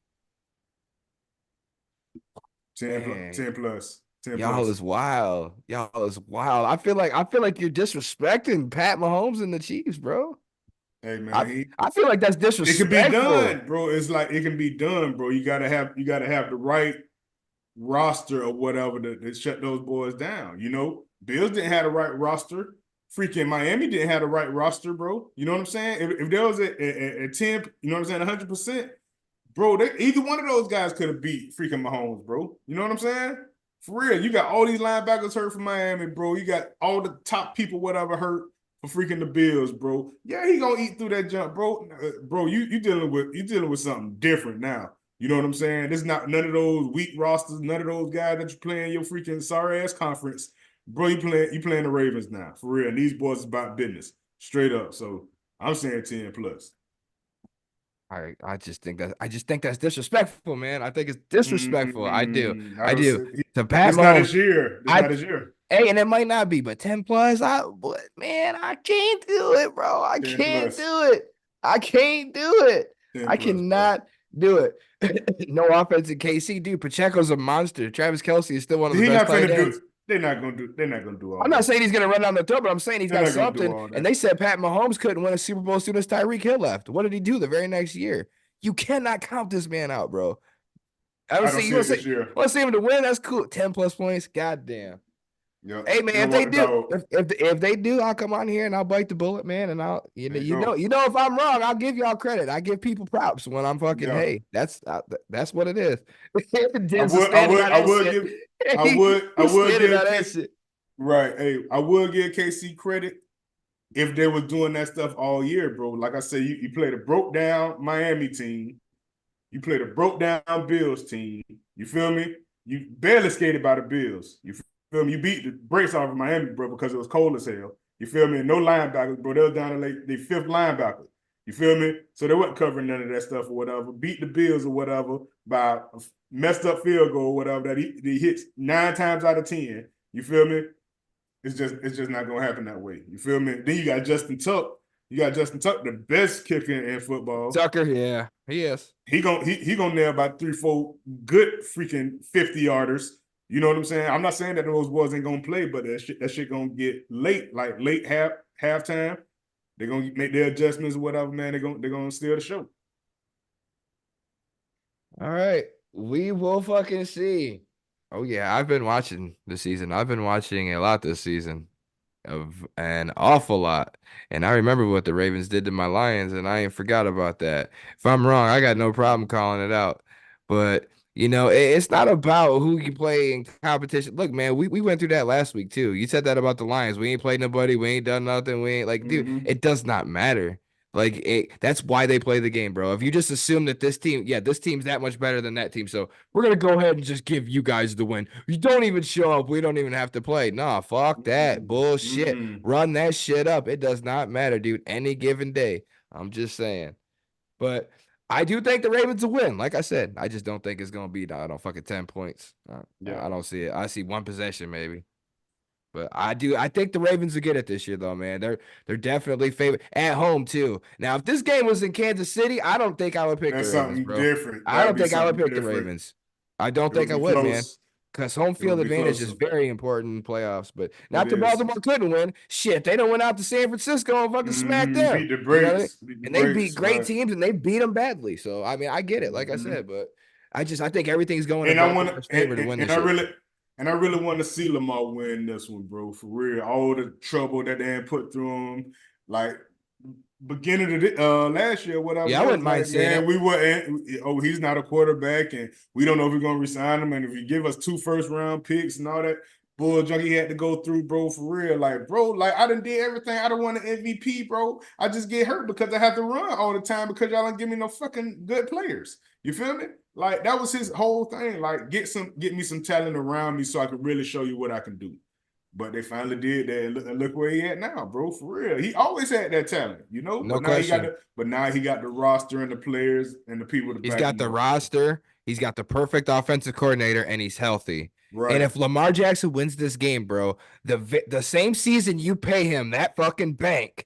10 plus, Dang. 10 plus, 10 Y'all plus. is wild. Y'all is wild. I feel like you're disrespecting Pat Mahomes and the Chiefs, bro. Hey I man, I feel like that's it can be disrespectful. done, bro. It's like it can be done, bro. You gotta have the right roster or whatever to shut those boys down. You know, Bills didn't have the right roster. Freaking Miami didn't have the right roster, bro. You know what I'm saying? If there was a 10, you know what I'm saying, 100%, bro, either one of those guys could have beat freaking Mahomes, bro. You know what I'm saying? For real, you got all these linebackers hurt for Miami, bro. You got all the top people, whatever, hurt for freaking the Bills, bro. Yeah, he gonna eat through that jump, bro. Bro, you dealing with something different now. You know what I'm saying? This is not none of those weak rosters, none of those guys that you play in your freaking sorry ass conference, bro. You playing the Ravens now, for real. And these boys is about business, straight up. So I'm saying 10 plus. I just think that's disrespectful, man. I think it's disrespectful. I do. I I don't do. see. To Pat This not Mahomes, his year. This I not his year. hey, and it might not be, but 10 plus, man, I can't do it, bro. I 10 can't plus. do it. I can't do it. 10 I plus, bro. cannot do it. No offense in KC, dude. Pacheco's a monster. Travis Kelsey is still one of the He best not tight finna do. ends. They're not gonna do I'm all not that. saying he's gonna run down the throat, but I'm saying he's They're got not gonna do something. all And that. they said Pat Mahomes couldn't win a Super Bowl as soon as Tyreek Hill left. What did he do the very next year? You cannot count this man out, bro. I don't I don't see you see want it to say this year. want to see him to win. That's cool. 10 plus points. God damn. Yep. Hey man, You know if they what, do, dog? if they do, I'll come on here and I'll bite the bullet, man. And I'll There you go. if I'm wrong, I'll give y'all credit. I give people props when I'm fucking. Yeah. Hey, that's what it is. Den's is standing on I that would shit. give, I He's would standing give on that KC, shit. right. Hey, I would give KC credit if they was doing that stuff all year, bro. Like I said, you played a broke down Miami team. You played a broke down Bills team. You feel me? You barely skated by the Bills. You feel me? You beat the brakes off of Miami, bro, because it was cold as hell. You feel me? No linebackers, bro. They were down to like the fifth linebacker. You feel me? So they wasn't covering none of that stuff or whatever. Beat the Bills or whatever by a messed up field goal or whatever that he hits 9 times out of 10. You feel me? It's just not gonna happen that way. You feel me? Then you got Justin Tuck. You got Justin Tuck, the best kicker in football. Tucker, yeah, he is. He gonna nail about 3, 4 good freaking 50 yarders. You know what I'm saying? I'm not saying that those boys ain't gonna play, but that shit gonna get late, like late halftime. They're gonna make their adjustments or whatever, man. They're gonna steal the show. All right, we will fucking see. Oh yeah, I've been watching this season. I've been watching a lot this season. Of an awful lot. And I remember what the Ravens did to my Lions, and I ain't forgot about that. If I'm wrong, I got no problem calling it out. But it's not about who you play in competition. Look, man, we went through that last week too. You said that about the Lions. We ain't played nobody. We ain't done nothing. We ain't like, dude, Mm-hmm. it does not matter. That's why they play the game, bro. If you just assume that this team's that much better than that team, so we're gonna go ahead and just give you guys the win. You don't even show up. We don't even have to play. Nah, fuck that bullshit. Mm-mm. Run that shit up. It does not matter, dude. Any given day. I'm just saying. But I do think the Ravens will win. Like I said, I just don't think it's gonna be I don't fucking 10 points. Yeah. I don't see it. I see one possession maybe. But I do. I think the Ravens will get it this year, though, man. They're definitely favored at home too. Now, if this game was in Kansas City, I don't think I would pick the That's Ravens, something bro. different. I That'd don't be think I would something pick the different. Ravens. I don't It would think I be would, man. close. Because home It would field be advantage is closer. very important in playoffs. But It not that is. Baltimore couldn't win. Shit, they don't went out to San Francisco and fucking smacked Mm-hmm. them. Beat the You know what I mean? brakes. Beat the And they beat brakes. great Right. teams and they beat them badly. So I mean, I get it, like I Mm-hmm. said, but I think everything's going in And I want Baltimore's to, favor to win and this year. I really want to see Lamar win this one, bro. For real, all the trouble that they had put through him, like beginning of last year, whatever, Yeah, I they wouldn't was mind like, seeing man, it. we weren't. Oh, he's not a quarterback, and we don't know if we're gonna resign him. And if you give us 2 first-round picks and all that bull junk he had to go through, bro, for real, like, bro, like I done did everything. I don't want an MVP, bro. I just get hurt because I have to run all the time because y'all don't give me no fucking good players. You feel me? Like that was his whole thing. Like get me some talent around me so I can really show you what I can do. But they finally did that, and look where he at now, bro. For real, he always had that talent, you know. No question. But now he got the roster and the players and the people to He's back got him the up. roster. He's got the perfect offensive coordinator, and he's healthy. And Right. if Lamar Jackson wins this game, bro, the same season you pay him that fucking bank,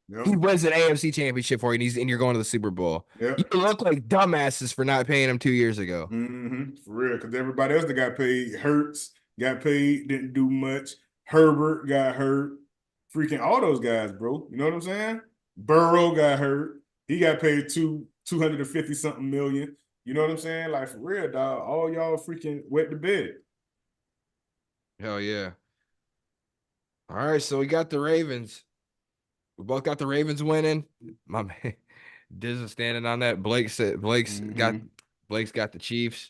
Yep. he wins an AFC championship for you, and you're going to the Super Bowl. Yep. You look like dumbasses for not paying him 2 years ago. Mm-hmm. For real, because everybody else that got paid, Hurts got paid, didn't do much. Herbert got hurt. Freaking all those guys, bro. You know what I'm saying? Burrow got hurt. He got paid 250 something million. You know what I'm saying? Like for real, dog. All y'all freaking wet the bed. Hell yeah. All right, so we got the Ravens. We both got the Ravens winning. My man, Diz is standing on that. Mm-hmm. Blake's got the Chiefs.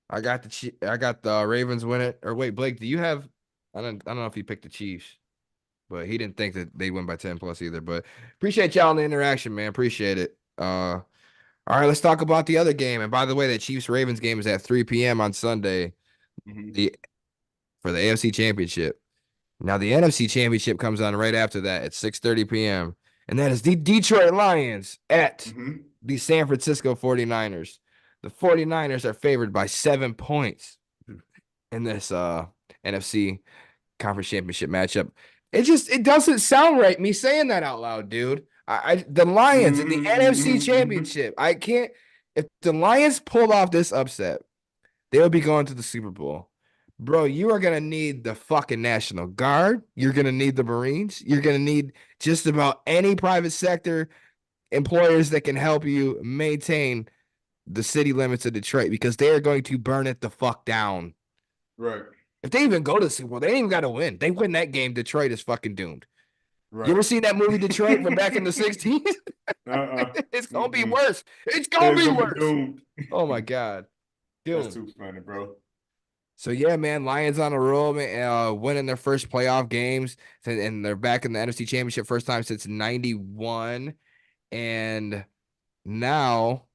I got the Ravens winning. Or wait, Blake, do you have? I don't know if you picked the Chiefs, but he didn't think that they win by 10 plus either. But appreciate y'all in the interaction, man. Appreciate it. All right, let's talk about the other game. And by the way, that Chiefs Ravens game is at 3 p.m. on Sunday. Mm-hmm. The For the AFC Championship. Now the NFC Championship comes on right after that at 6:30 p.m. and that is the Detroit Lions at Mm-hmm. the San Francisco 49ers. The 49ers are favored by 7 points in this NFC Conference Championship matchup. It doesn't sound right me saying that out loud, dude. The Lions in the NFC Mm-hmm. Championship. I can't. If the Lions pulled off this upset, they would be going to the Super Bowl. Bro, you are gonna need the fucking National Guard. You're gonna need the Marines. You're gonna need just about any private sector employers that can help you maintain the city limits of Detroit because they are going to burn it the fuck down. Right. If they even go to the Super Bowl, they ain't even got to win. They win that game, Detroit is fucking doomed. You Right. ever seen that movie Detroit from back in the 60s? Uh-uh. It's gonna be Mm-mm. worse. It's gonna It's be gonna be worse. doomed. Oh my god, That's doomed. too funny, bro. So yeah, man, Lions on a roll, man, winning their first playoff games, and they're back in the NFC Championship first time since '91, and now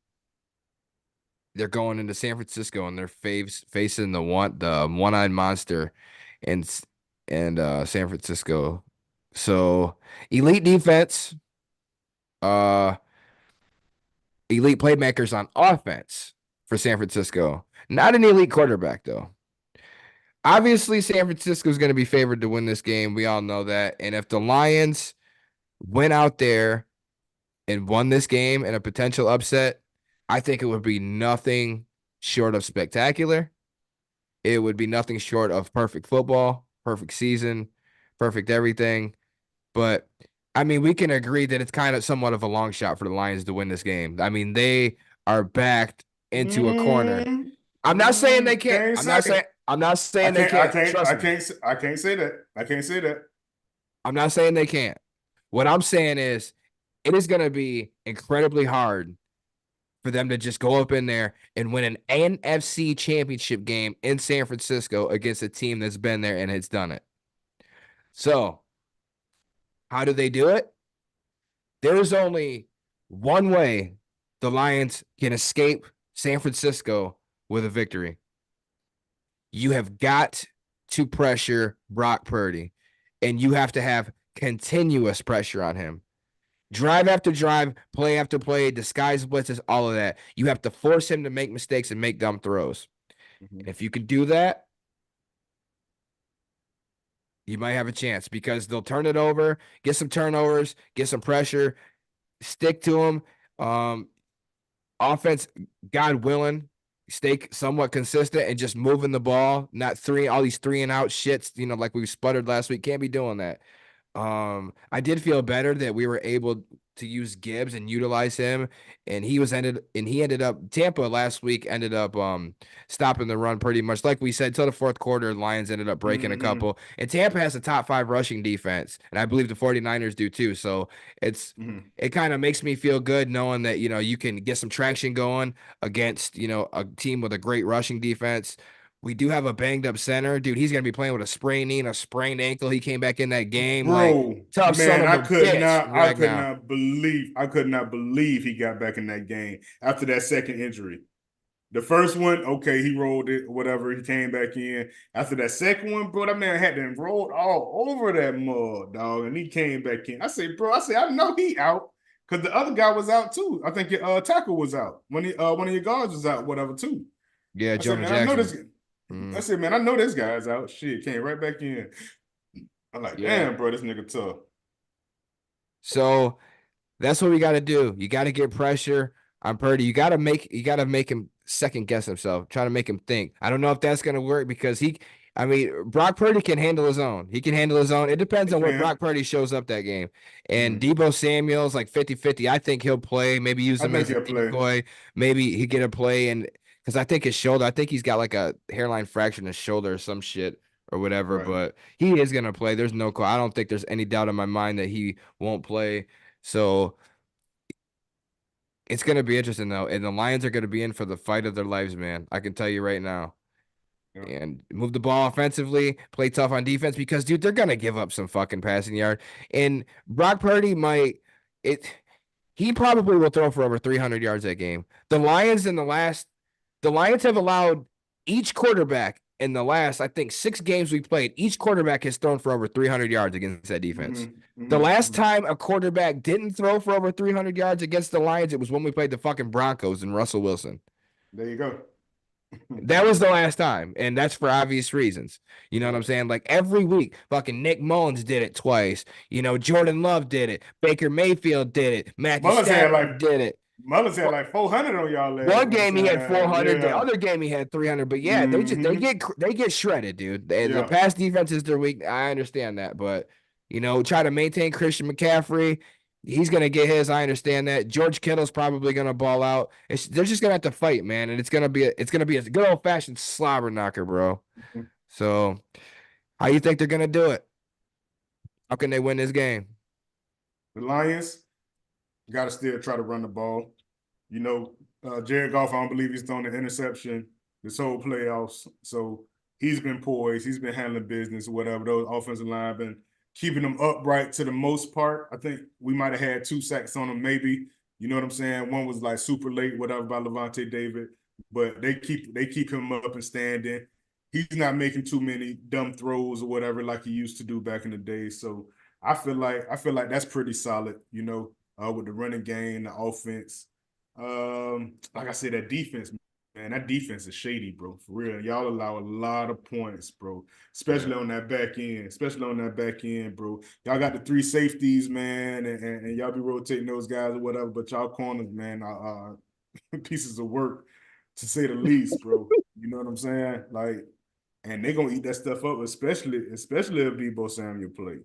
they're going into San Francisco and they're facing the one-eyed monster, and San Francisco. So elite defense, uh, elite playmakers on offense for San Francisco. Not an elite quarterback though. Obviously, San Francisco is going to be favored to win this game. We all know that. And if the Lions went out there and won this game in a potential upset, I think it would be nothing short of spectacular. It would be nothing short of perfect football, perfect season, perfect everything. But I mean, we can agree that it's kind of somewhat of a long shot for the Lions to win this game. I mean, they are backed into a corner. I'm not saying they can't. Can't I'm say. not saying I'm not I saying they can't. I can't. can't. Trust I me. can't. I can't say that. I can't say that. I'm not saying they can't. What I'm saying is it is going to be incredibly hard for them to just go up in there and win an NFC championship game in San Francisco against a team that's been there and has done it. So, how do they do it? There's only one way the Lions can escape San Francisco with a victory. You have got to pressure Brock Purdy, and you have to have continuous pressure on him. Drive after drive, play after play, disguise blitzes, all of that. You have to force him to make mistakes and make dumb throws. And if you can do that, you might have a chance because they'll turn it over, get some turnovers, get some pressure, stick to them. Offense, God willing, stay somewhat consistent and just moving the ball, not all these 3-and-out shits, like we sputtered last week. Can't be doing that. I did feel better that we were able to use Gibbs and utilize him, and he ended up Tampa last week ended up stopping the run pretty much like we said till the fourth quarter. Lions ended up breaking a Mm-hmm. couple, and Tampa has a top 5 rushing defense, and I believe the 49ers do too. So it kind of makes me feel good knowing that you can get some traction going against a team with a great rushing defense. We do have a banged up center. Dude, he's going to be playing with a sprained knee and a sprained ankle. He came back in that game like Bro, tough son man, of a bitch I right could now. not believe, he got back in that game after that second injury. The first one, okay, he rolled it, whatever. He came back in. After that second one, bro, that man had been rolled all over that mud, dog, and he came back in. I said, bro, I know he out because the other guy was out too. I think your tackle was out. One of your guards was out, whatever, too. Yeah, I said, Jonah man, I know Jackson. this. I said, man, I know this guy's out. Shit, came right back in. I'm like, Yeah. damn, bro, this nigga tough. So that's what we got to do. You got to get pressure on Purdy. You got to make him second guess himself, try to make him think. I don't know if that's going to work because Brock Purdy can handle his own. He can handle his own. It depends He on what can. Brock Purdy shows up that game. And Mm-hmm. Deebo Samuel's like 50-50. I think he'll play, maybe use I him think as a he'll play. decoy. Maybe he get a play and because I think his shoulder, I think he's got like a hairline fracture in his shoulder or some shit or whatever, Right. but he is going to play. There's no call. I don't think there's any doubt in my mind that he won't play. So it's going to be interesting though. And the Lions are going to be in for the fight of their lives, man. I can tell you right now. Yeah. And move the ball offensively, play tough on defense because, dude, they're going to give up some fucking passing yard. And Brock Purdy he probably will throw for over 300 yards that game. The Lions have allowed each quarterback in the last, I think, 6 games we played, each quarterback has thrown for over 300 yards against that defense. The last Hmm. time a quarterback didn't throw for over 300 yards against the Lions, it was when we played the fucking Broncos and Russell Wilson. There you go. That was the last time, and that's for obvious reasons. You know what I'm Yeah. saying? Like every week, fucking Nick Mullins did it twice. Jordan Love did it. Baker Mayfield did it. Matthew Mullins had like Stafford did it. Mullins had like 400 on y'all last One one game he had time. 400. The Yeah. other game he had 300. But yeah, Hmm. they get shredded, dude. The Yeah. pass defense is their weak. I understand that, but try to maintain Christian McCaffrey. He's gonna get his. I understand that. George Kittle's probably gonna ball out. They're just gonna have to fight, man, and it's gonna be a good old fashioned slobber knocker, bro. So, how you think they're gonna do it? How can they win this game? The Lions got to still try to run the ball. Jared Goff, I don't believe he's thrown an interception this whole playoffs. So he's been poised. He's been handling business, whatever. Those offensive line been keeping them upright to the most part. I think we might have had 2 sacks on them, maybe. You know what I'm saying? One was like super late, whatever, by Levante David. But they keep him up and standing. He's not making too many dumb throws or whatever like he used to do back in the day. So I feel like that's pretty solid, with the running game, the offense. Like I said, that defense, man, that defense is shady, bro. For real. Y'all allow a lot of points, bro. Yeah. Especially on that back end. Especially on that back end, bro. Y'all got the 3 safeties, man, and y'all be rotating those guys or whatever, but y'all corners, man, are pieces of work to say the least, bro. You know what I'm saying? Like, and they gonna eat that stuff up, especially if Debo Samuel play.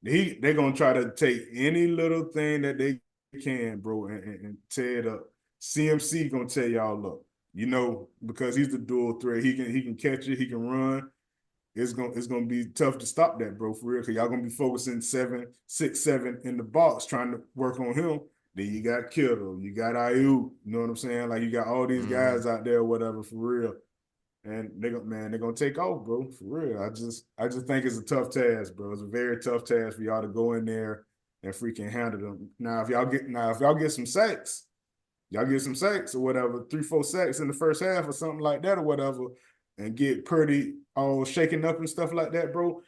They gonna try to take any little thing that they can, bro, and tear it up. CMC gonna tear y'all up, because he's the dual threat. He can catch it, he can run. It's gonna be tough to stop that, bro, for real. Cause y'all gonna be focusing 7, 6, 7 in the box trying to work on him. Then you got Kittle, you got Ayuk, you know what I'm saying? Like you got all these Mhm. guys out there, whatever, for real. And they're gonna take off, bro, for real. I just think it's a tough task, bro. It's a very tough task for y'all to go in there and freaking handle them. Now if y'all get some sacks or whatever, 3, 4 sacks in the first half or something like that or whatever, and get pretty all shaken up and stuff like that, bro.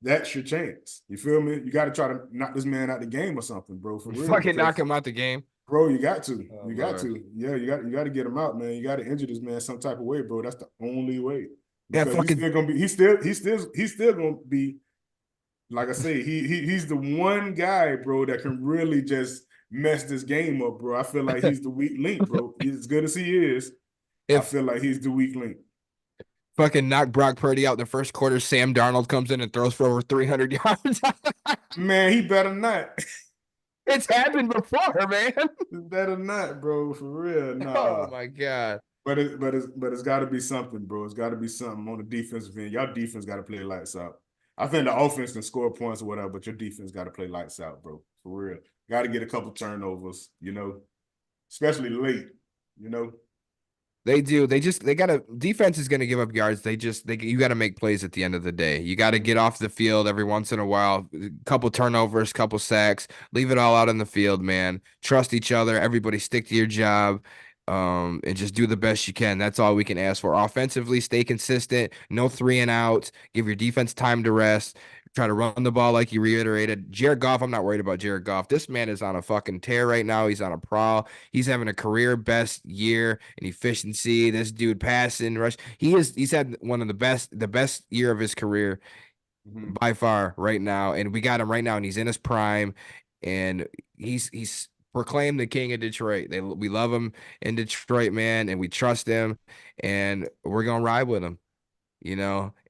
That's your chance. You feel me? You got to try to knock this man out the game or something, bro, for real. Fucking knock Because him out the game. bro, you got to. Oh You got Lord. to. Yeah, you got to get him out, man. You got to injure this man some type of way, bro. That's the only way. Yeah, Because he's fucking still gonna be he's still gonna be, like I say, he's the one guy, bro, that can really just mess this game up, bro. I feel like he's the weak link, bro. As good as he is, I if feel like he's the weak link. fucking knock Brock Purdy out in the first quarter, Sam Darnold comes in and throws for over 300 yards. Man, he better not. It's happened before, man. Better not, bro. For real, Oh nah. my God. But it's got to be something, bro. It's got to be something on the defensive end. Y'all defense got to play lights out. I think the offense can score points or whatever, but your defense got to play lights out, bro. For real. Got to get a couple turnovers, especially late. You know. They do. They gotta defense is gonna give up yards. You gotta make plays at the end of the day. You gotta get Mm-hmm. off the field every once in a while. Couple turnovers, couple sacks, leave it all out on the field, man. Trust each other. Everybody stick to your job. And just do the best you can. That's all we can ask for. Offensively, stay consistent. No 3-and-outs. Give your defense time to rest. Try to run the ball like you reiterated. Jared Goff, I'm not worried about Jared Goff. This man is on a fucking tear right now. He's on a prowl. He's having a career best year in efficiency. This dude passing rush. He's had one of the best year of his career Mm-hmm. by far right now. And we got him right now, and he's in his prime. And he's proclaimed the king of Detroit. We love him in Detroit, man, and we trust him, and we're gonna ride with him.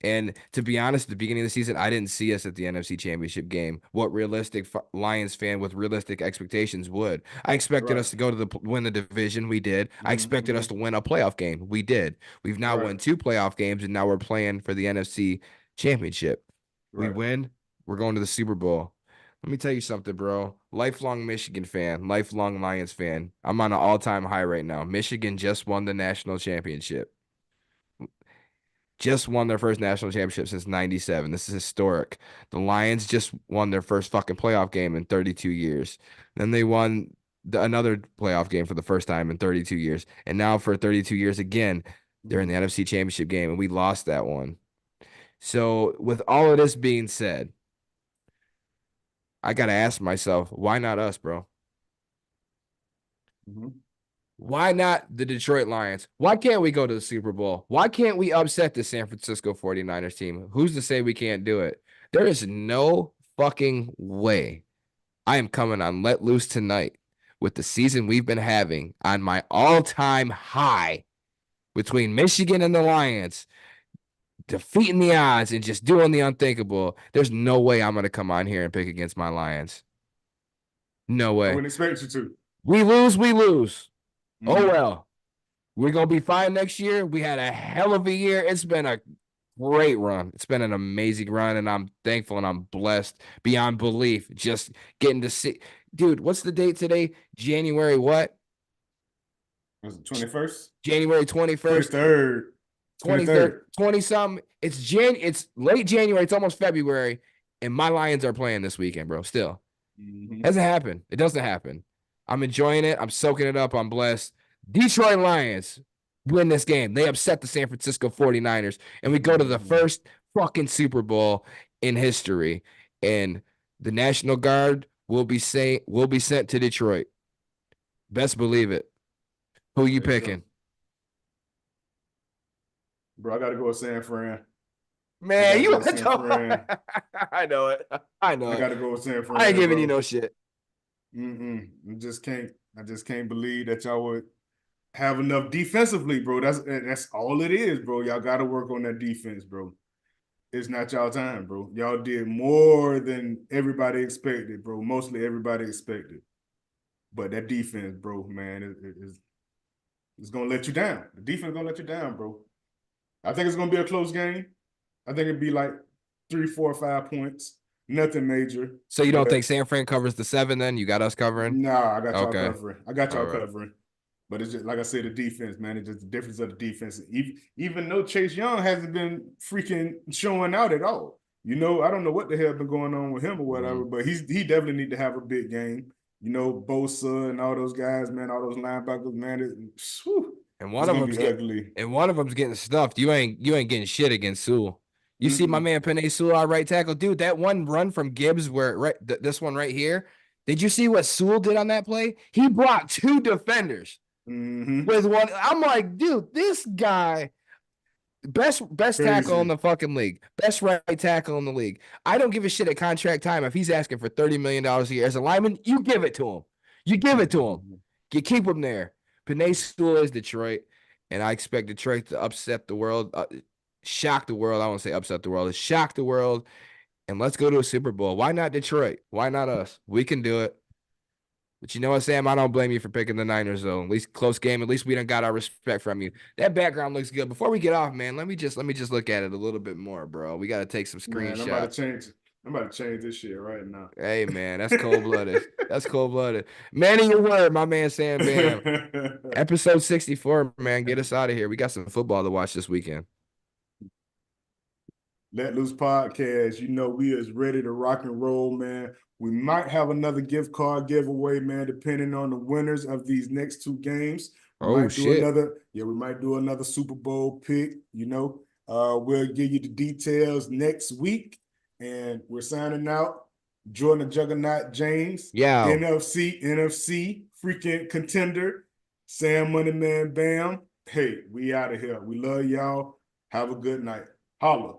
And to be honest, at the beginning of the season, I didn't see us at the NFC Championship game. What realistic Lions fan with realistic expectations would? I expected Right. us to go to win the division. We did. I expected us Mm-hmm. to win a playoff game. We did. We've now Right. won 2 playoff games, and now we're playing for the NFC Championship. We Right. win, we're going to the Super Bowl. Let me tell you something, bro. Lifelong Michigan fan, lifelong Lions fan. I'm on an all-time high right now. Michigan just won the national championship. Just won their first national championship since 97. This is historic. The Lions just won their first fucking playoff game in 32 years. Then they won another playoff game for the first time in 32 years. And now for 32 years again, during the NFC Championship game, and we lost that one. So, with all of this being said, I gotta ask myself, why not us, bro? Mhm. Why not the Detroit Lions? Why can't we go to the Super Bowl? Why can't we upset the San Francisco 49ers team? Who's to say we can't do it? There is no fucking way I am coming on Let Loose tonight with the season we've been having on my all-time high between Michigan and the Lions, defeating the odds and just doing the unthinkable. There's no way I'm going to come on here and pick against my Lions. No I way. wouldn't expect you to. We lose, we lose. Oh, Mhm. well. We're going to be fine next year. We had a hell of a year. It's been a great run. It's been an amazing run, and I'm thankful and I'm blessed beyond belief. Just getting to see. Dude, what's the date today? January what? Was it 21st? January 21st, 23rd. 23rd, 23rd. 20 something. It's late January. It's almost February, and my Lions are playing this weekend, bro. Still. Mhm. Hasn't happened. It doesn't happen. I'm enjoying it. I'm soaking it up. I'm blessed. Detroit Lions win this game. They upset the San Francisco 49ers, and we go to the Mhm. first fucking Super Bowl in history. And the National Guard will be sent to Detroit. Best believe it. Who you There you go. picking? Bro, I gotta go with San Fran. I Man, gotta you go with San Fran. I know it. I know I it. gotta go with San I ain't Fran, giving you bro. no shit. I just can't believe that y'all would have enough defensively, bro. That's all it is, bro. Y'all gotta work on that defense, bro. It's not y'all time, bro. Y'all did more than everybody expected, bro. Mostly everybody expected. But that defense, bro, man, it's gonna let you down. The defense gonna let you down, bro. I think it's gonna be a close game. I think it'd be like 3, 4, 5 points. Nothing major. So you don't think But San Fran covers the 7 then? You got us covering? nah, I got y'all Okay. covering. I got All y'all right. covering. But it's just like I said, the defense, man. It's just the difference of the defense. Even though Chase Young hasn't been freaking showing out at all. You know, I don't know what the hell been going on with him or whatever, but he definitely need to have a big game. You know, Bosa and all those guys, man, all those linebackers, man. And It's one of gonna be them's get ugly. and one of them's getting stuffed. You ain't getting shit against Sewell. You see my Mm-mm. man Penei Sewell, our right tackle, dude. That one run from Gibbs, where this one right here. Did you see what Sewell did on that play? He blocked 2 defenders Mm-hmm. with one. I'm like, dude, this guy best tackle in Crazy. the fucking league, best right tackle in the league. I don't give a shit at contract time if he's asking for $30 million a year as a lineman. You give it to him. You give it to him. You keep him there. Penei Sewell is Detroit, and I expect Detroit to upset the world, shock the world. I won't say upset the world, shock the world, and let's go to a Super Bowl. Why not Detroit? Why not us? We can do it. But you know what, Sam? I don't blame you for picking the Niners, though. At least close game. At least we done got our respect from you. That background looks good. Before we get off, man, let me just look at it a little bit more, bro. We got to take some Man, I'm about screenshots. to change. I'm about to change this shit right now. Hey, man, that's cold blooded. That's cold blooded. Man of your word, my man Sam Bam. Episode 64, man. Get us out of here. We got some football to watch this weekend. Let Loose Podcast. You know, we is ready to rock and roll, man. We might have another gift card giveaway, man, depending on the winners of these next 2 games. We Oh might do shit. another, yeah, we might do another Super Bowl pick, you know. We'll give you the details next week. And we're signing out. Jordan the Juggernaut James, Yeah. NFC, freaking contender, Sam Moneyman Bam. Hey, we out of here. We love y'all. Have a good night. Holla.